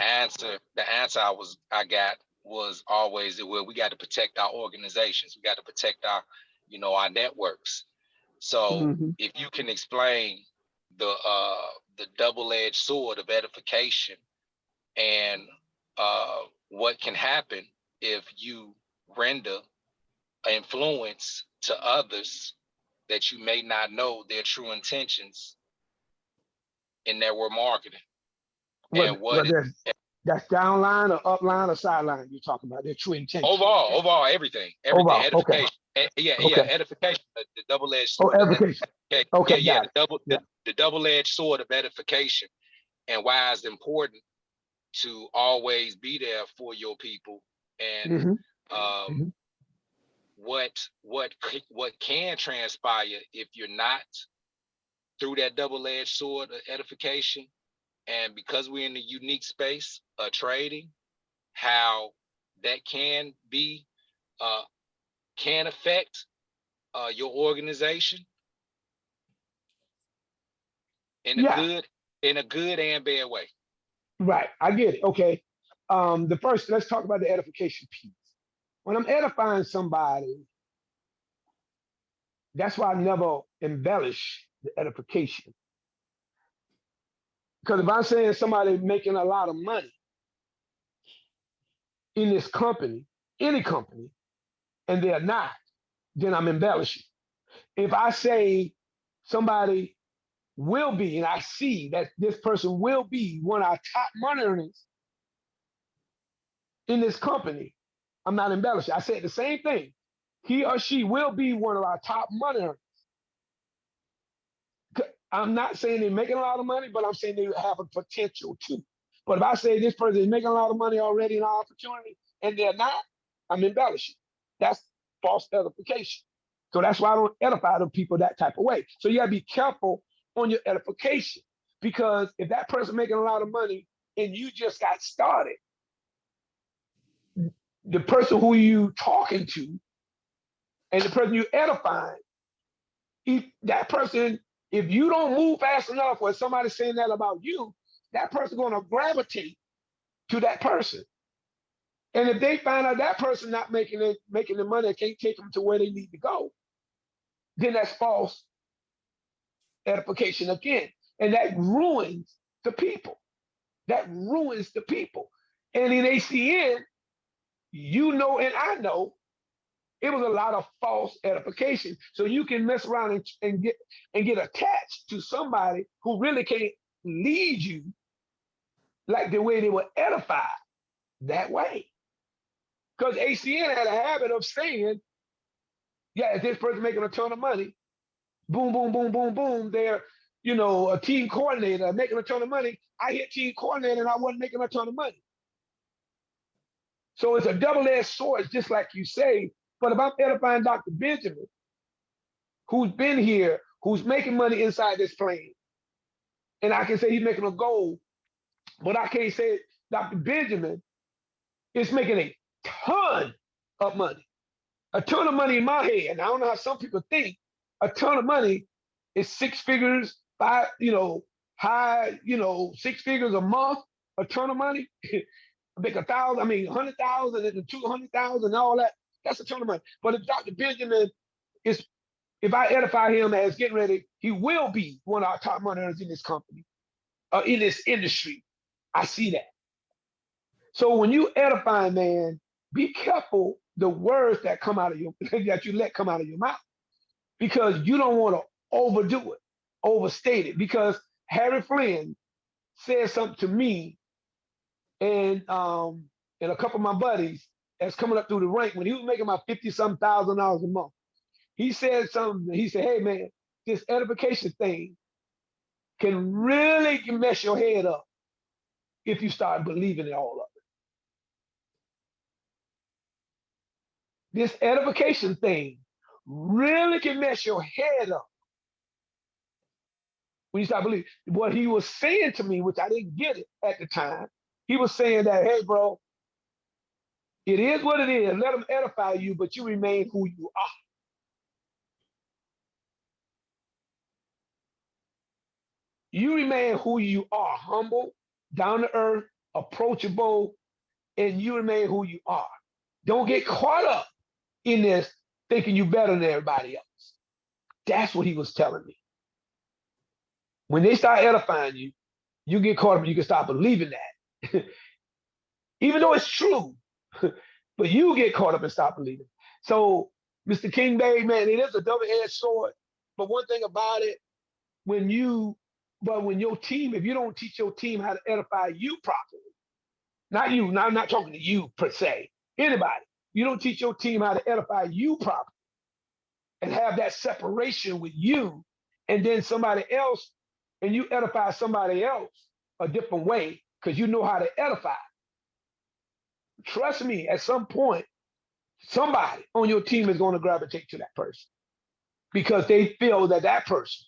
the answer I got was always that, well, we got to protect our organizations. We got to protect our networks. So Mhm. if you can explain the double-edged sword of edification and what can happen if you render influence to others that you may not know their true intentions in network marketing, and what That's downline or upline or sideline you're talking about, their true intention. overall everything Overall, okay. edification. Yeah, Okay. edification, the double-edged Oh, sword of edification. edification. Okay, Yeah, got it. the double-edged sword of edification, and why it's important to always be there for your people, and Mhm. what can transpire if you're not through that double-edged sword of edification. And because we're in the unique space of trading, how that can be can affect your organization in a Yeah. good and bad way. Right, I get it. Okay. Let's talk about the edification piece. When I'm edifying somebody, that's why I never embellish the edification. Because if I'm saying somebody making a lot of money in this company, any company, and they're not, then I'm embellishing. If I say somebody will be, and I see that this person will be one of our top money earners in this company, I'm not embellishing. I said the same thing. He or she will be one of our top money earners. I'm not saying they're making a lot of money, but I'm saying they have a potential too. But if I say this person is making a lot of money already in our opportunity and they're not, I'm embellishing. That's false edification. So that's why I don't edify the people that type of way. So you gotta be careful on your edification, because if that person making a lot of money and you just got started, the person who you talking to and the person you edifying, that person, if you don't move fast enough when somebody's saying that about you, that person gonna gravitate to that person. And if they find out that person not making the money and can't take them to where they need to go, then that's false edification again. And that ruins the people. That ruins the people. And in ACN, and I know, it was a lot of false edification. So you can mess around and get attached to somebody who really can't lead you like the way they were edified that way. Because ACN had a habit of saying, yeah, if this person making a ton of money, boom, boom, boom, boom, boom, they're, a team coordinator making a ton of money. I hit team coordinator and I wasn't making a ton of money. So it's a double-edged sword, just like you say. But if I'm edifying Dr. Benjamin, who's been here, who's making money inside this plane, and I can say he's making a goal, but I can't say Dr. Benjamin is making a ton of money. A ton of money in my head. And I don't know how some people think. A ton of money is 6 figures, high, 6 figures a month. A ton of money. Make 100,000 and 200,000 and all that. That's a ton of money. But if Dr. Benjamin if I edify him as getting ready, he will be one of our top money earners in this company, in this industry. I see that. So when you edify, man, be careful the words that come out of that you let come out of your mouth, because you don't want to overdo it, overstate it. Because Harry Flynn said something to me and a couple of my buddies that's coming up through the rank when he was making about $50,000 a month. He said something. He said, "Hey man, this edification thing can really mess your head up if you start believing in all of it. This edification thing really can mess your head up when you start believing. What he was saying to me, which I didn't get it at the time, he was saying that, hey, bro, it is what it is. Let them edify you, but you remain who you are. You remain who you are, humble, down to earth, approachable, and you remain who you are. Don't get caught up in this thinking you better than everybody else. That's what he was telling me. When they start edifying you, you get caught up and you can start believing that. Even though it's true, but you get caught up and stop believing. So, Mr. King Bay, man, it is a double-edged sword. But one thing about it, when your team, if you don't teach your team how to edify you properly, not you, now I'm not talking to you per se, anybody, you don't teach your team how to edify you properly and have that separation with you, and then somebody else, and you edify somebody else a different way because you know how to edify. Trust me, at some point, somebody on your team is going to gravitate to that person because they feel that that person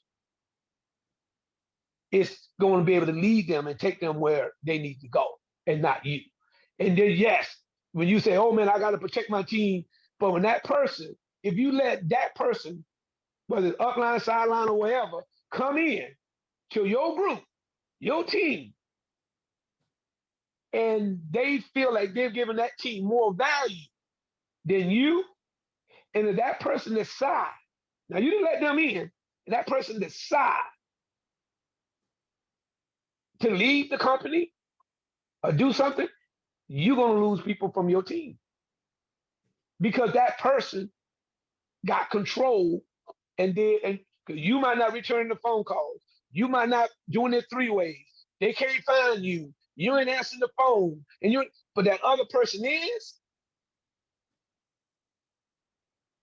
is going to be able to lead them and take them where they need to go and not you. And then, yes, when you say, oh man, I got to protect my team, but when that person, if you let that person, whether it's upline, sideline, or wherever, come in to your group, your team, and they feel like they've given that team more value than you, and if that person decide, now you didn't let them in, and that person decide to leave the company or do something, you're going to lose people from your team because that person got control and you might not return the phone calls. You might not doing it 3 ways. They can't find you. You ain't answering the phone, but that other person is.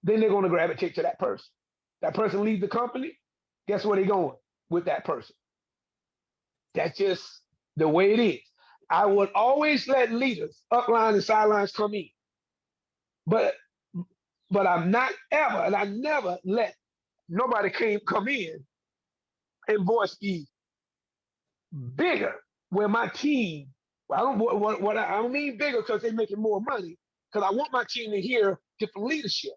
Then they're going to gravitate to that person. That person leaves the company. Guess where they're going with that person? That's just the way it is. I would always let leaders, upline and sidelines come in, but I'm not ever, and I never let nobody come in and voice be bigger where my team. I don't mean bigger because they're making more money, because I want my team to hear different leadership.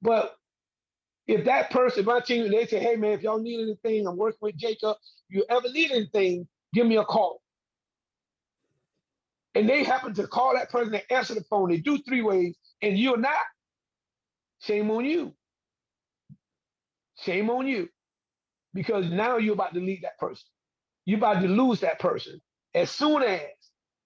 But if that person, my team, they say, hey man, if y'all need anything, I'm working with Jacob. If you ever need anything, give me a call. And they happen to call that person and answer the phone. They do 3 ways, and you're not. Shame on you. Shame on you. Because now you're about to leave that person. You're about to lose that person. As soon as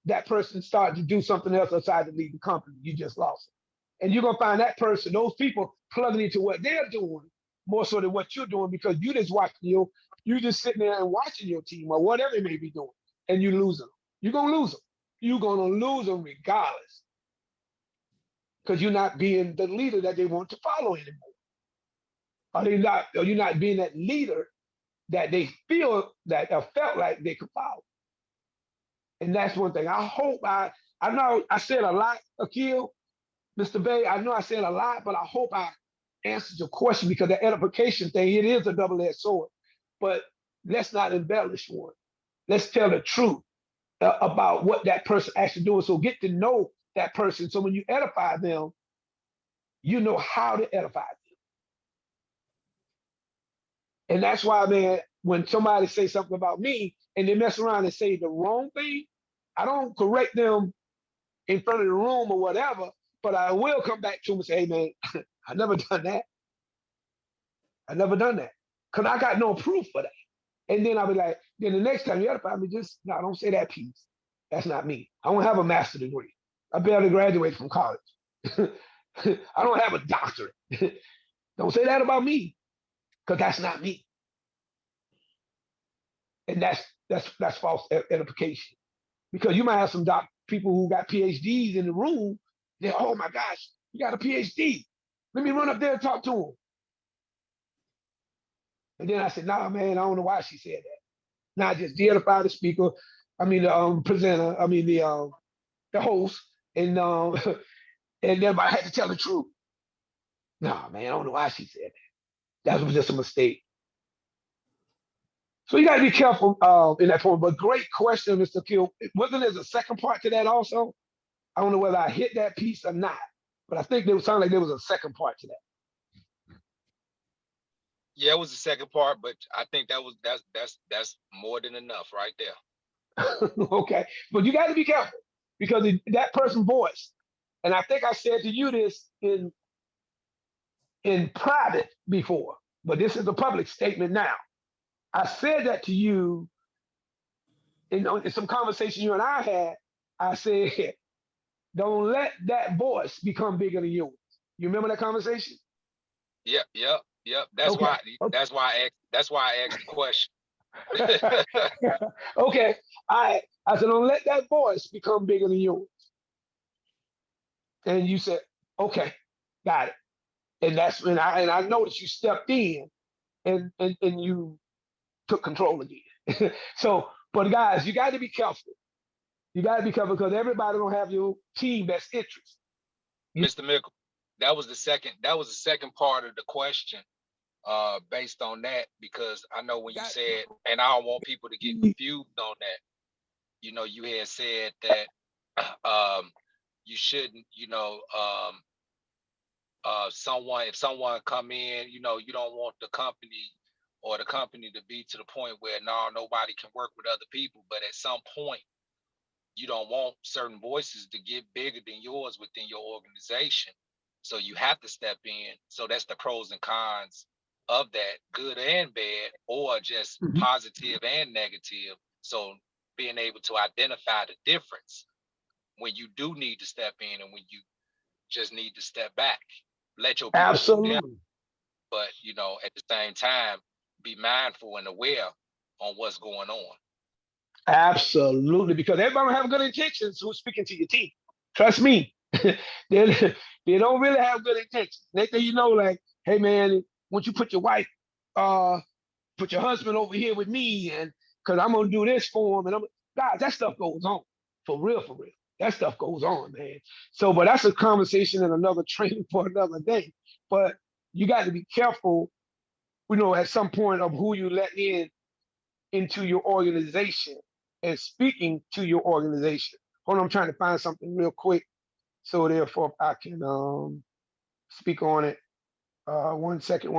that person starts to do something else outside to leave the company, you just lost it. And you're going to find that person, those people plugging into what they're doing more so than what you're doing, because you just watching you just sitting there and watching your team or whatever they may be doing, and you lose them. You're going to lose them. You're going to lose them regardless, because you're not being the leader that they want to follow anymore. Or you're not being that leader that they feel that or felt like they could follow. And that's one thing. I hope I know I said a lot, Akil, Mr. Bay. I know I said a lot, but I hope I answered your question, because the edification thing, it is a double-edged sword. But let's not embellish one. Let's tell the truth about what that person actually doing. So get to know that person. So when you edify them, you know how to edify them. And that's why, man, when somebody say something about me and they mess around and say the wrong thing, I don't correct them in front of the room or whatever, but I will come back to them and say, hey, man, I never done that. I never done that. Because I got no proof for that. And then I'll be like, then the next time you edify me, no, don't say that piece. That's not me. I don't have a master's degree. I barely graduated from college. I don't have a doctorate. Don't say that about me, because that's not me. And that's false edification. Because you might have some people who got PhDs in the room. They're, oh my gosh, you got a PhD. Let me run up there and talk to him. And then I said, nah, man, I don't know why she said that. not just deify the speaker, I mean the presenter, I mean the host, and and everybody had to tell the truth. Nah, man, I don't know why she said that. That was just a mistake. So you got to be careful in that point. But great question, Mr. Kill. Wasn't there a second part to that also? I don't know whether I hit that piece or not, but I think there sounded like there was a second part to that. Yeah, it was the second part, but I think that's more than enough right there. Okay, but you got to be careful because that person's voice, and I think I said to you this in private before, but this is a public statement now. I said that to you in some conversation you and I had. I said, don't let that voice become bigger than yours. You remember that conversation? Yep. That's Okay. That's why I asked the question. Okay. I said, don't let that voice become bigger than yours. And you said, okay, got it. And that's when I noticed you stepped in and you took control again. So, but guys, you got to be careful. You got to be careful because everybody don't have your team best interest. Mr. Mickle, that was the second part of the question, based on that, because I know when you said, and I don't want people to get confused on that, you know, you had said that you shouldn't, you know, if someone come in, you know, you don't want the company to be to the point where nobody can work with other people, but at some point you don't want certain voices to get bigger than yours within your organization. So you have to step in. So that's the pros and cons of that, good and bad, or just positive and negative. So being able to identify the difference when you do need to step in and when you just need to step back. Let your people do them, but you know, at the same time, be mindful and aware on what's going on. Absolutely, because everybody don't have good intentions who's speaking to your team. Trust me, they don't really have good intentions. Next thing you know, like, hey man, once you put your wife, put your husband over here with me, and because I'm gonna do this for him, and guys, that stuff goes on for real. That stuff goes on, man. So, but that's a conversation and another training for another day. But you got to be careful, you know, at some point of who you let into your organization and speaking to your organization. Hold on, I'm trying to find something real quick, so therefore I can speak on it. One second.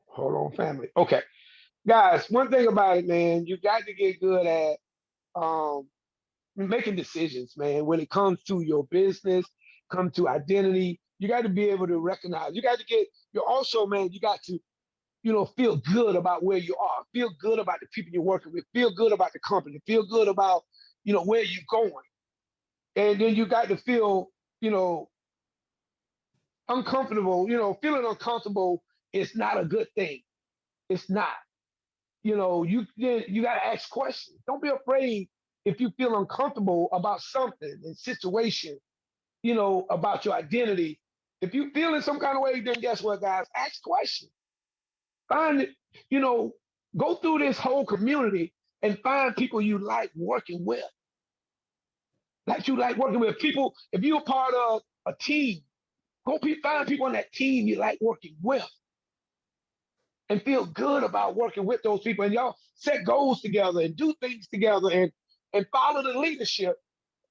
Hold on, family. Okay. Guys, one thing about it, man, you got to get good at making decisions, man. When it comes to your business, come to identity, you got to be able to recognize. You got to, you know, feel good about where you are. Feel good about the people you're working with. Feel good about the company. Feel good about, you know, where you're going. And then you got to feel, you know, uncomfortable. You know, feeling uncomfortable is not a good thing. It's not. You know, you got to ask questions. Don't be afraid if you feel uncomfortable about something and situation, you know, about your identity. If you feel in some kind of way, then guess what, guys? Ask questions. Find it, you know, go through this whole community and find people you like working with. People. If you're a part of a team, find people on that team you like working with. And feel good about working with those people, and y'all set goals together and do things together and follow the leadership,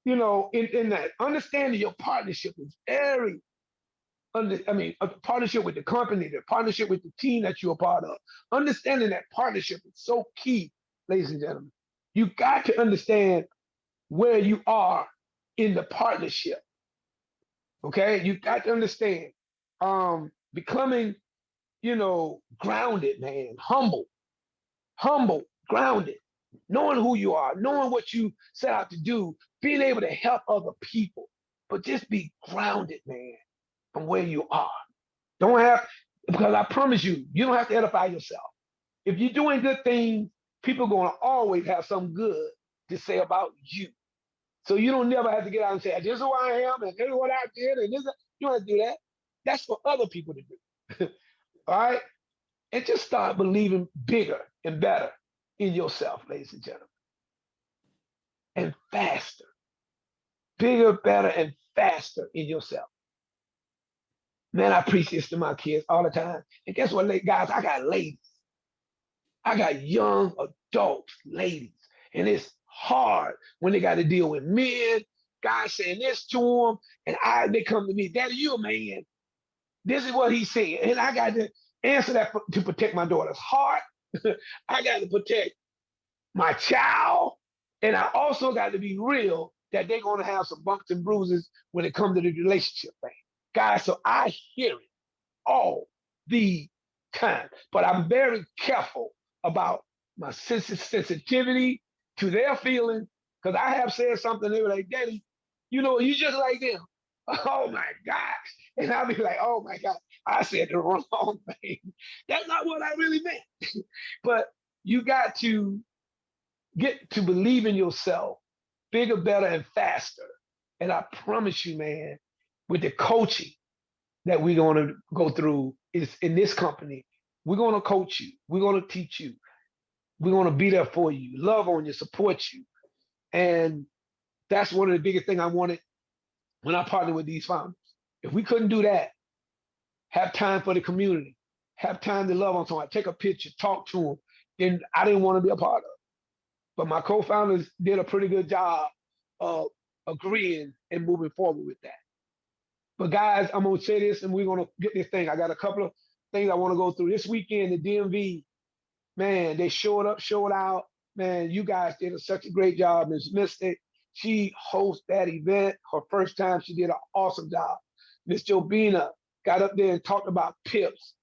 you know, in that. Understanding your partnership is very a partnership with the company, the partnership with the team that you're a part of. Understanding that partnership is so key, ladies and gentlemen. You got to understand where you are in the partnership. Okay, you got to understand becoming, you know, grounded, man, humble, grounded, knowing who you are, knowing what you set out to do, being able to help other people, but just be grounded, man, from where you are. Because I promise you, you don't have to edify yourself. If you're doing good things, people are going to always have some good to say about you. So you don't never have to get out and say, this is who I am, and this is what I did, and this. You don't have to do that. That's for other people to do. All right? and just start believing bigger and better in yourself, ladies and gentlemen, and faster, bigger, better, and faster in yourself. Man, I preach this to my kids all the time. And guess what, guys? I got ladies. I got young adults, ladies. And it's hard when they got to deal with men, guys saying this to them, and they come to me, Daddy, you a man. This is what he said. And I got to answer that to protect my daughter's heart. I got to protect my child. And I also got to be real that they're going to have some bumps and bruises when it comes to the relationship thing. Guys, so I hear it all the time, but I'm very careful about my sensitivity to their feelings, because I have said something, they were like, Daddy, you know, you just like them. Oh my gosh. And I'll be like, oh my God, I said the wrong thing. That's not what I really meant. But you got to get to believe in yourself bigger, better, and faster. And I promise you, man, with the coaching that we're going to go through is in this company, we're going to coach you. We're going to teach you. We're going to be there for you, love on you, support you. And that's one of the biggest things I wanted when I partnered with these founders. If we couldn't do that, have time for the community, have time to love on someone, take a picture, talk to them, then I didn't want to be a part of it. But my co-founders did a pretty good job of agreeing and moving forward with that. But guys, I'm going to say this and we're going to get this thing. I got a couple of things I want to go through. This weekend, the DMV, man, they showed up, showed out. Man, you guys did such a great job. Ms. Mystic, she hosted that event. Her first time, she did an awesome job. Miss Jobina got up there and talked about pips.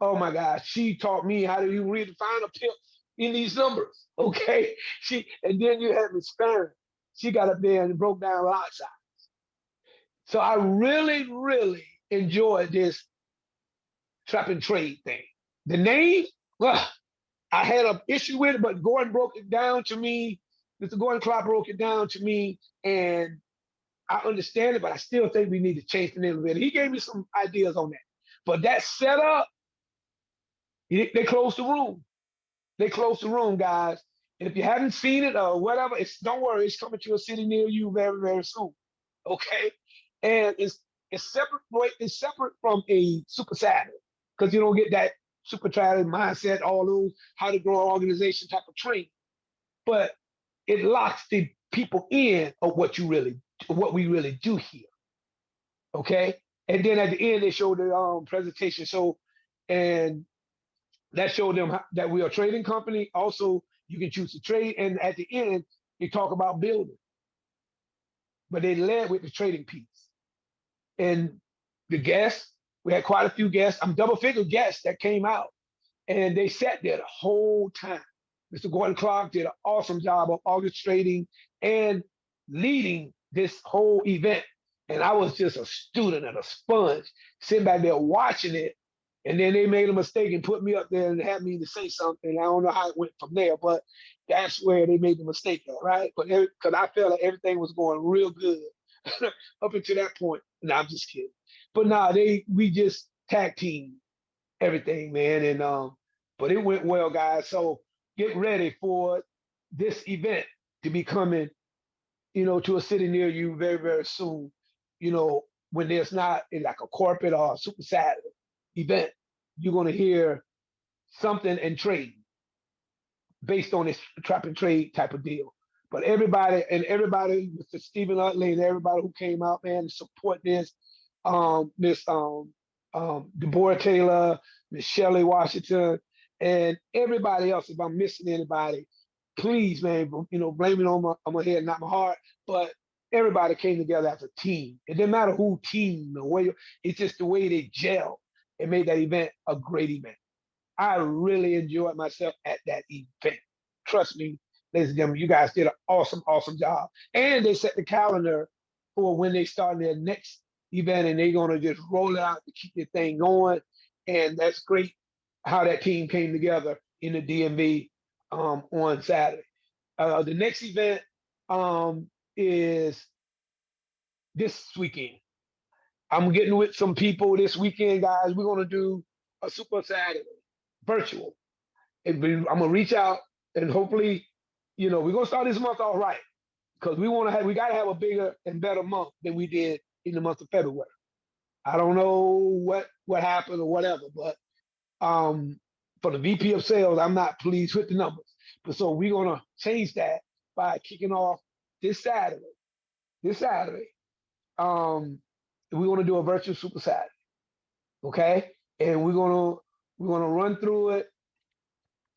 Oh my gosh, she taught me how to really find a pip in these numbers, okay? And then you had Miss Farron. She got up there and broke down lot size. So I really, really enjoyed this trap and trade thing. The name, well, I had an issue with it, but Gordon broke it down to me. Mr. Gordon Clark broke it down to me, and I understand it, but I still think we need to change the name of it. He gave me some ideas on that. But that setup, they closed the room. They closed the room, guys. And if you haven't seen it or whatever, don't worry, it's coming to a city near you very, very soon. Okay? And it's separate from a Super Saturday, because you don't get that Super Saturday mindset, all those how to grow an organization type of training. But it locks the people in of what we really do here. Okay? And then at the end, they showed the presentation. So, and that showed them that we are a trading company. Also, you can choose to trade. And at the end, they talk about building. But they led with the trading piece. And the guests, we had quite a few guests. Double-figure guests that came out. And they sat there the whole time. Mr. Gordon Clark did an awesome job of orchestrating and leading this whole event. And I was just a student and a sponge, sitting back there watching it. And then they made a mistake and put me up there and had me to say something. I don't know how it went from there, but that's where they made the mistake at, right? But because I felt like everything was going real good up until that point. No, I'm just kidding. But nah, we just tag team everything, man. And but it went well, guys. So get ready for this event to be coming, to a city near you very, very soon. When there's not like a corporate or a Super Saturday event, you're going to hear something and trade based on this trap and trade type of deal. But everybody, Mr. Stephen Utley and everybody who came out, man, to support this, Miss Deborah Taylor, Miss Shelley Washington, and everybody else. If I'm missing anybody, please, man, blame it on my head, not my heart. But everybody came together as a team. It didn't matter who team or where it's just the way they gel and made that event a great event. I really enjoyed myself at that event. Trust me, ladies and gentlemen, you guys did an awesome, awesome job. And they set the calendar for when they start their next event, and they're gonna just roll it out to keep the thing going. And that's great how that team came together in the DMV on Saturday. The next event is this weekend. I'm getting with some people this weekend, guys. We're gonna do a Super Saturday, virtual. I'm gonna reach out and hopefully, we're gonna start this month all right because we gotta have a bigger and better month than we did in the month of February. I don't know what happened or whatever, but for the VP of sales, I'm not pleased with the numbers. But so we're gonna change that by kicking off this Saturday. This Saturday, we're gonna do a virtual Super Saturday, okay? And we're gonna run through it,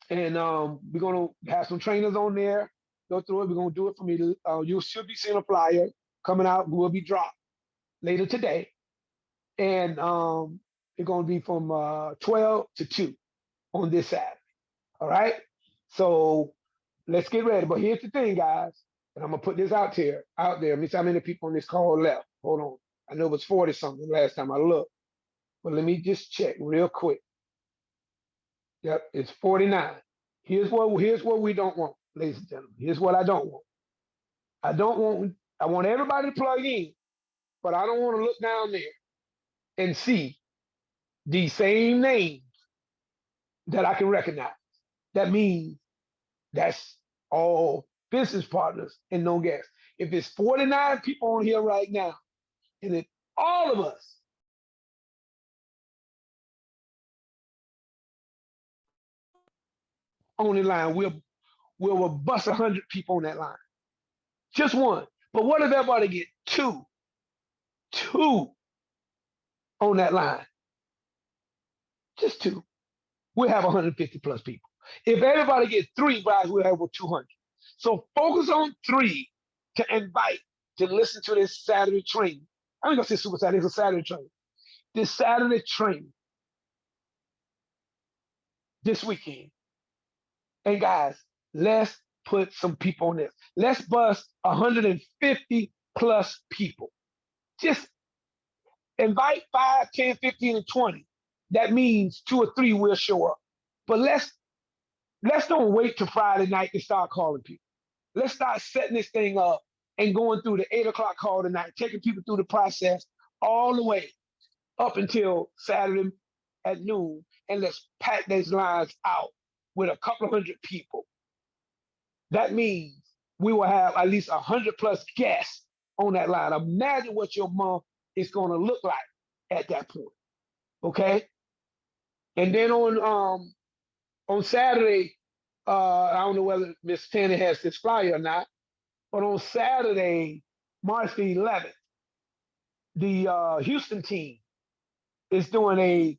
and we're gonna have some trainers on there. Go through it. We're gonna do it for me. You should be seeing a flyer coming out. Will be dropped later today, and it's gonna be from 12 to 2 on this Saturday. All right. So let's get ready. But here's the thing, guys, and I'm gonna put this out there. Let me see how many people on this call left. Hold on. I know it was 40 something last time I looked, but let me just check real quick. Yep, it's 49. Here's what we don't want, ladies and gentlemen. Here's what I don't want. I want everybody to plug in, but I don't want to look down there and see the same names that I can recognize. That means that's all business partners and no guests. If it's 49 people on here right now, and if all of us on the line, we'll bust 100 people on that line. Just one. But what if everybody get two on that line? Just two. We'll have 150 plus people. If everybody gets 3, guys, we'll have over 200. So focus on 3 to invite to listen to this Saturday training. I'm gonna say Super Saturday, it's a Saturday training. This Saturday training this weekend. And guys, let's put some people on this. Let's bust 150 plus people. Just invite 5, 10, 15, and 20. That means 2 or 3 will show up. But let's don't wait till Friday night to start calling people. Let's start setting this thing up and going through the 8 o'clock call tonight, taking people through the process all the way up until Saturday at noon. And let's pack these lines out with a couple of 100 people. That means we will have at least 100 plus guests on that line. Imagine what your month is going to look like at that point. Okay? And then on Saturday, I don't know whether Ms. Tanner has this flyer or not, but on Saturday, March the 11th, the Houston team is doing a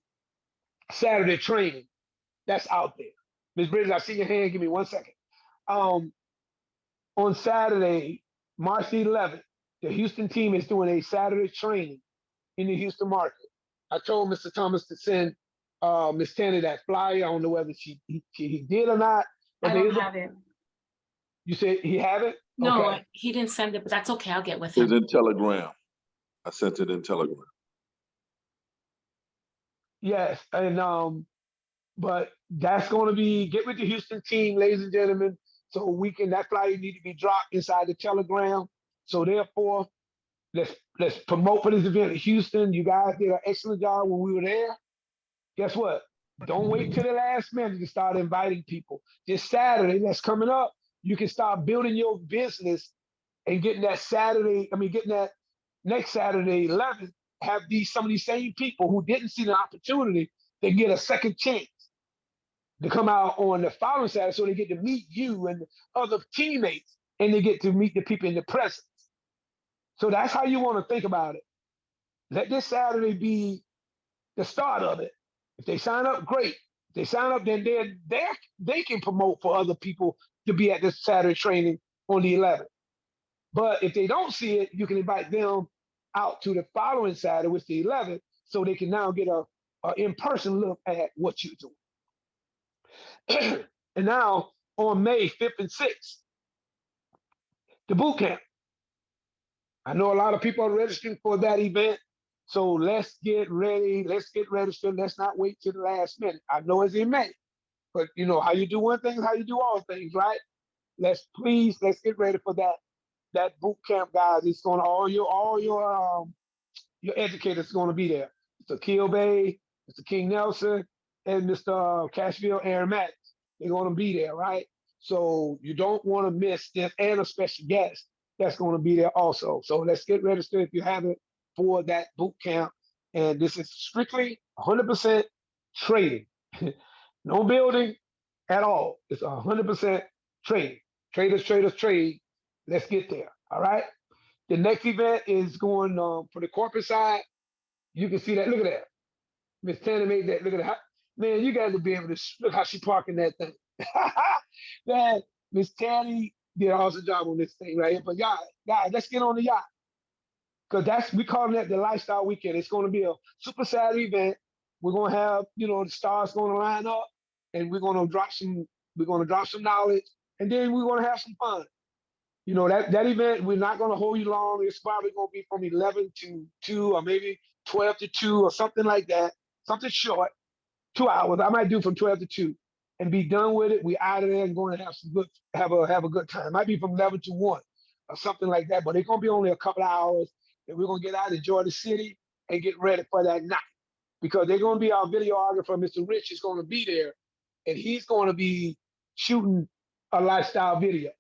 Saturday training that's out there. Ms. Bridges, I see your hand. Give me 1 second. On Saturday, March the 11th, the Houston team is doing a Saturday training in the Houston market. I told Mr. Thomas to send Ms. Tanner that flyer. I don't know whether he did or not. I don't have it. You said he have it? No, Okay. he didn't send it, but that's okay. I'll get with It's him. in Telegram. I sent it in Telegram. Yes, and but that's going to be get with the Houston team, ladies and gentlemen. So that flyer need to be dropped inside the Telegram. So therefore, let's promote for this event in Houston. You guys did an excellent job when we were there. Guess what? Don't wait till the last minute to start inviting people. This Saturday that's coming up, you can start building your business and getting that next Saturday 11th, have some of these same people who didn't see the opportunity to get a second chance to come out on the following Saturday so they get to meet you and other teammates and they get to meet the people in the presence. So that's how you want to think about it. Let this Saturday be the start of it. If they sign up, great. If they sign up, then they can promote for other people to be at this Saturday training on the 11th. But if they don't see it, you can invite them out to the following Saturday, which is the 11th, so they can now get a in-person look at what you're doing. And now on May 5th and 6th, the boot camp. I know a lot of people are registering for that event. So let's get ready. Let's get registered. Let's not wait till the last minute. I know it's in May, but you know how you do one thing is how you do all things, right? Let's get ready for that boot camp, guys. It's going to all your educators are going to be there. Mr. Kilbay, Mr. King Nelson, and Mr. Cashville Aromatics. They're going to be there, right? So you don't want to miss this, and a special guest that's going to be there also. So let's get registered if you haven't for that boot camp. And this is strictly 100% trading, no building at all. It's 100% trading. Traders, traders, trade. Let's get there. All right. The next event is going for the corporate side. You can see that. Look at that. Miss Tanner made that. Look at that. Man, you guys will be able to look how she parking that thing. Man, Miss Tanny did an awesome job on this thing right here. But guys, let's get on the yacht. Because we calling that the lifestyle weekend. It's going to be a super Saturday event. We're going to have, the stars going to line up, and we're going to drop some knowledge, and then we're going to have some fun. That event, we're not going to hold you long. It's probably going to be from 11 to 2 or maybe 12 to 2 or something like that. Something short, 2 hours. I might do from 12 to 2 and be done with it. We out of there and going to have a good time. Might be from 11 to 1 or something like that, but it's going to be only a couple of hours, and we're going to get out, enjoy the city, and get ready for that night. Because they're going to be our videographer, Mr. Rich, is going to be there, and he's going to be shooting a lifestyle video.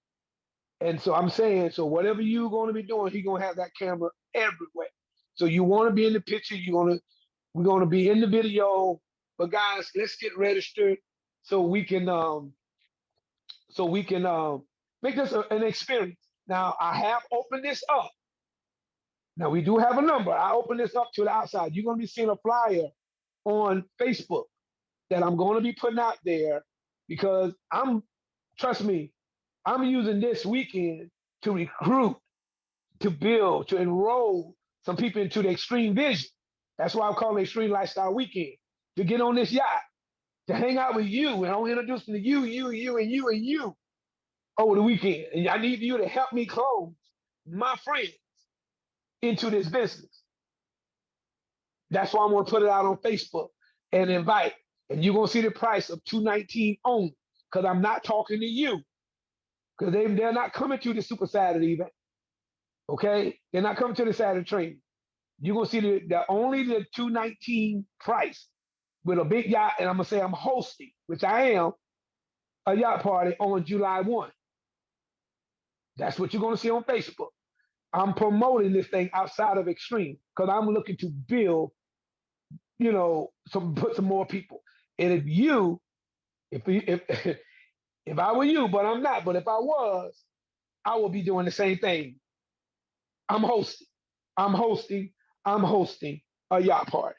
And so I'm saying, so whatever you're going to be doing, he's going to have that camera everywhere. So you want to be in the picture, we're going to be in the video. But guys, let's get registered so we can make this an experience. Now I have opened this up. Now we do have a number. I open this up to the outside. You're going to be seeing a flyer on Facebook that I'm going to be putting out there because trust me, I'm using this weekend to recruit, to build, to enroll some people into the Extreme Vision. That's why I'm calling it Extreme Lifestyle Weekend, to get on this yacht, to hang out with you, and I'm introducing to you, and you over the weekend. And I need you to help me close my friends into this business. That's why I'm going to put it out on Facebook and invite. And you're going to see the price of $219 only, because I'm not talking to you. Because they're not coming to the Super Saturday event. Okay? They're not coming to the Saturday training. You're going to see the only the $219 price with a big yacht. And I'm going to say I'm hosting, which I am, a yacht party on July 1. That's what you're going to see on Facebook. I'm promoting this thing outside of Extreme because I'm looking to build, put some more people. And if I were you, but I'm not, but if I was, I would be doing the same thing. I'm hosting a yacht party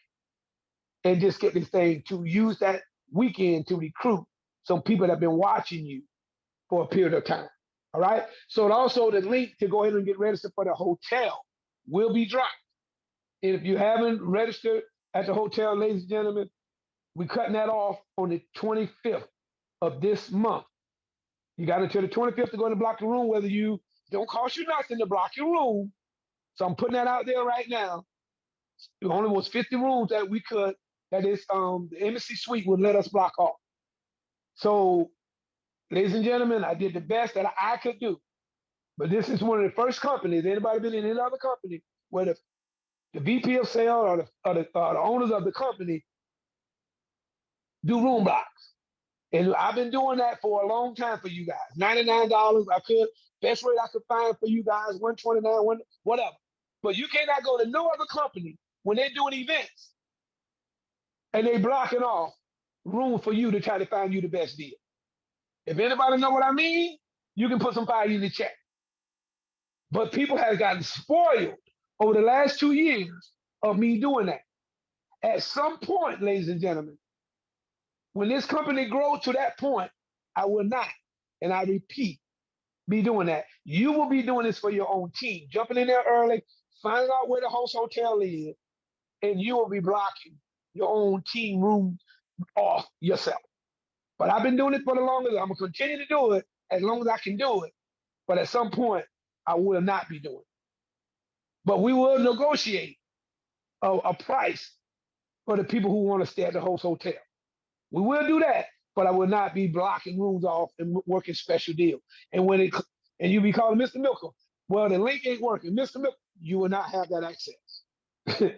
and just get this thing to use that weekend to recruit some people that have been watching you for a period of time. All right. So also the link to go ahead and get registered for the hotel will be dropped. And if you haven't registered at the hotel, ladies and gentlemen, we're cutting that off on the 25th of this month. You got until the 25th to go in and block your room, whether you don't cost you nothing to block your room. So I'm putting that out there right now. It only was 50 rooms that the Embassy Suite would let us block off. So, ladies and gentlemen, I did the best that I could do. But this is one of the first companies, anybody been in any other company, where the VP of sales or the owners of the company do room blocks. And I've been doing that for a long time for you guys. $99 best rate I could find for you guys, $129, whatever. But you cannot go to no other company when they're doing events and they blocking off room for you to try to find you the best deal. If anybody know what I mean, you can put some fire in the chat. But people have gotten spoiled over the last 2 years of me doing that. At some point, ladies and gentlemen, when this company grows to that point, I will not, and I repeat, be doing that. You will be doing this for your own team, jumping in there early, finding out where the host hotel is, and you will be blocking your own team room off yourself. But I've been doing it for the longest. I'm going to continue to do it as long as I can do it. But at some point, I will not be doing it. But we will negotiate a price for the people who want to stay at the host hotel. We will do that, but I will not be blocking rooms off and working special deals. And you be calling Mr. Milker, well, the link ain't working. Mr. Milker, you will not have that access.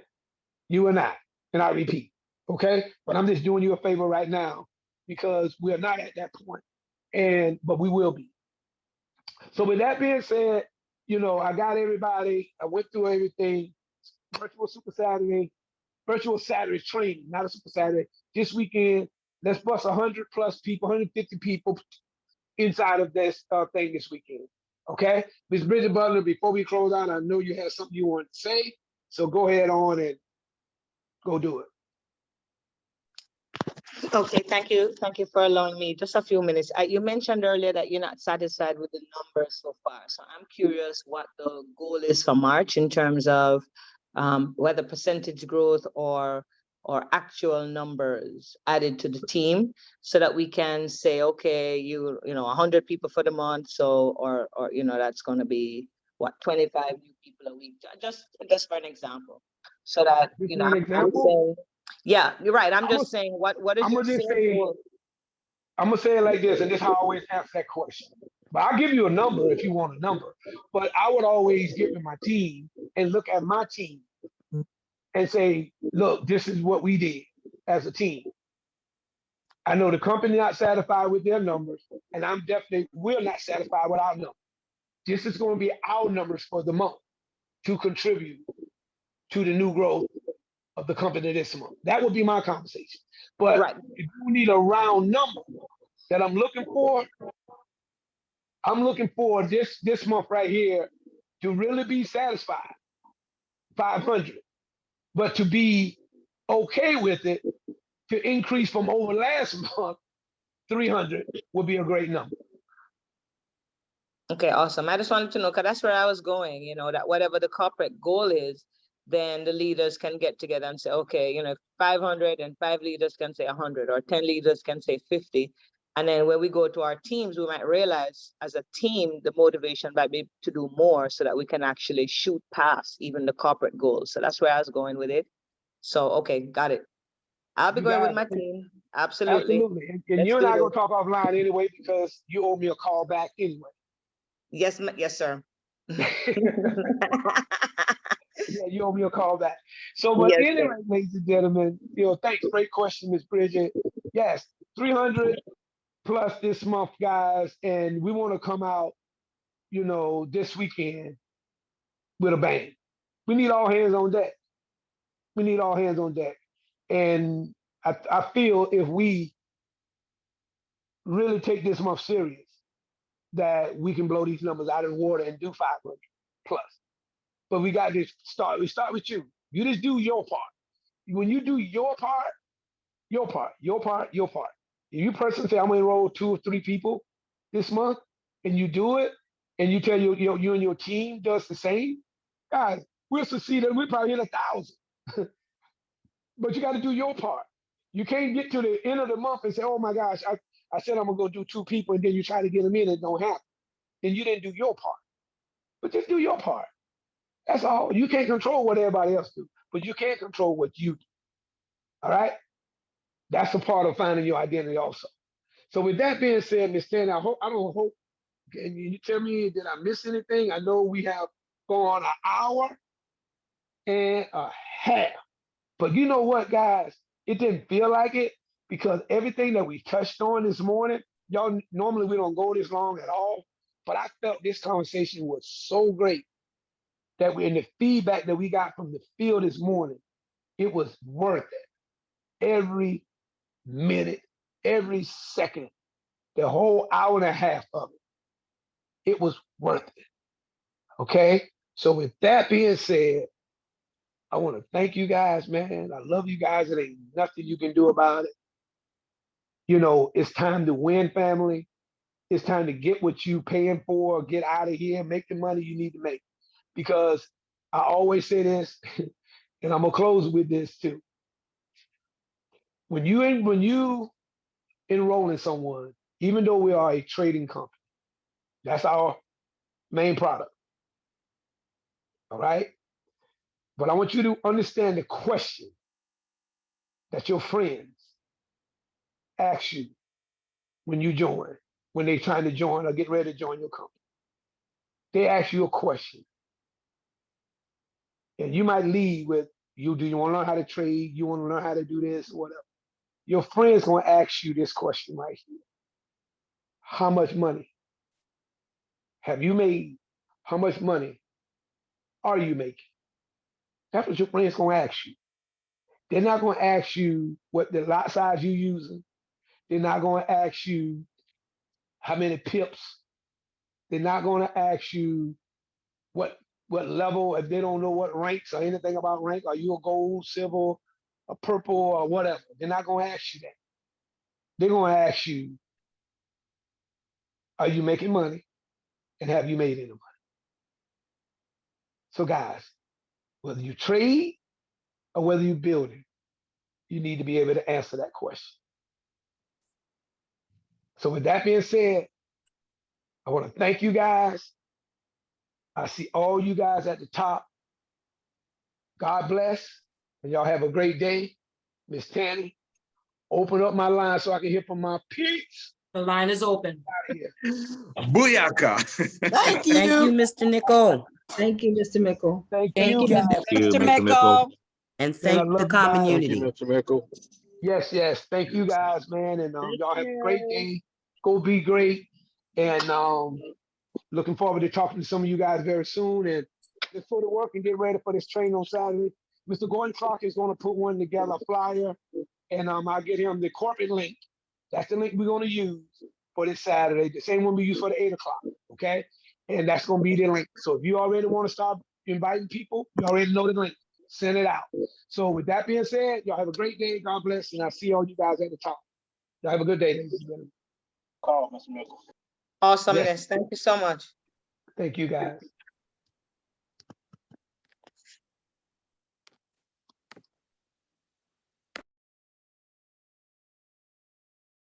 You will not. And I repeat, Okay, but I'm just doing you a favor right now because we're not at that point, but we will be. So with that being said, I got everybody. I went through everything. Virtual Saturday training, not a Super Saturday. This weekend, let's bust 100 plus people, 150 people inside of this thing this weekend. Okay, Ms. Bridget Butler, before we close out, I know you have something you want to say, so go ahead on and go do it. Okay, thank you. Thank you for allowing me just a few minutes. You mentioned earlier that you're not satisfied with the numbers so far. So I'm curious what the goal is for March in terms of whether percentage growth or actual numbers added to the team, so that we can say, okay, 100 people for the month. So or that's going to be what, 25 new people a week. Just for an example, so that Just for an example. I'm saying, yeah, you're right. I'm just saying, what is I'm your gonna just sales say, goal? I'm gonna say it like this, and this is how I always answer that question. But I'll give you a number if you want a number. But I would always get with my team and look at my team and say, look, this is what we did as a team. I know the company not satisfied with their numbers, and we're not satisfied with our numbers. This is going to be our numbers for the month to contribute to the new growth of the company this month. That would be my conversation. But if you need a round number that I'm looking for this month right here to really be satisfied, 500. But to be okay with it, to increase from over last month, 300 would be a great number. Okay, awesome. I just wanted to know, because that's where I was going, that whatever the corporate goal is, then the leaders can get together and say, okay, if 500 and 5 leaders can say 100, or 10 leaders can say 50. And then when we go to our teams, we might realize as a team, the motivation might be to do more so that we can actually shoot past even the corporate goals. So that's where I was going with it. So, okay, got it. I'll be going with my team. Absolutely. Absolutely. And you and I are going to talk offline anyway, because you owe me a call back anyway. Yes, sir. Yeah, you owe me a call back. So, but anyway, ladies and gentlemen, thanks. Great question, Ms. Bridget. Yes, 300 plus this month, guys, and we want to come out, this weekend with a bang. We need all hands on deck. We need all hands on deck. And I feel if we really take this month serious, that we can blow these numbers out of the water and do 500 plus. But we got to start. We start with you. You just do your part. When you do your part, your part. If you personally say, I'm going to enroll 2 or 3 people this month, and you do it, and you tell you and your team does the same, guys, we'll succeed and we'll probably hit 1,000. But you got to do your part. You can't get to the end of the month and say, oh my gosh, I said I'm going to go do 2 people, and then you try to get them in and it don't happen. Then you didn't do your part. But just do your part. That's all. You can't control what everybody else do, but you can control what you do. All right? That's a part of finding your identity also. So with that being said, Ms. Stanley, can you tell me, did I miss anything? I know we have gone 1 hour and a half. But you know what, guys? It didn't feel like it, because everything that we touched on this morning, y'all, normally we don't go this long at all, but I felt this conversation was so great that in the feedback that we got from the field this morning, it was worth it. Every minute, every second, the whole hour and a half of it, it was worth it. Okay? So with that being said, I want to thank you guys, man. I love you guys. There ain't nothing you can do about it. It's time to win, family. It's time to get what you paying for, get out of here, make the money you need to make. Because I always say this, and I'm gonna close with this too. When you enroll in someone, even though we are a trading company, that's our main product. All right? But I want you to understand the question that your friends ask you when you join, when they're trying to join or get ready to join your company. They ask you a question. And you might lead with, do you want to learn how to trade? You want to learn how to do this, whatever. Your friend's gonna ask you this question right here. How much money have you made? How much money are you making? That's what your friend's gonna ask you. They're not gonna ask you what the lot size you're using. They're not gonna ask you how many pips. They're not gonna ask you what level, if they don't know what ranks or anything about rank. Are you a gold, silver, a purple, or whatever? They're not gonna ask you that. They're gonna ask you, are you making money? And have you made any money? So guys, whether you trade or whether you build it, you need to be able to answer that question. So with that being said, I want to thank you guys. I see all you guys at the top. God bless, and y'all have a great day. Miss Tanny, open up my line so I can hear from my peeps. The line is open. Out of here. Booyaka. Thank you. Thank you, Mr. Nicole. Thank you, Mr. Mickle. Thank Thank you you, guys. Mr. Mr. Mickle. Mickle. And And I thank love the you common guys. Thank you, unity. Mr. Mickle. Yes, yes. Thank you guys, man. And Thank y'all have a you. great day. Go be great. And looking forward to talking to some of you guys very soon. And let's go to work and get ready for this train on Saturday. Mr. Gordon Clark is going to put one together, a flyer, and I'll get him the corporate link. That's the link we're going to use for this Saturday. The same one we use for the 8 o'clock. Okay. And that's going to be the link. So if you already want to start inviting people, you already know the link. Send it out. So with that being said, y'all have a great day. God bless. And I'll see all you guys at the top. Y'all have a good day, ladies and gentlemen. Call Mr. Mickle. Awesomeness. Thank you so much. Thank you guys.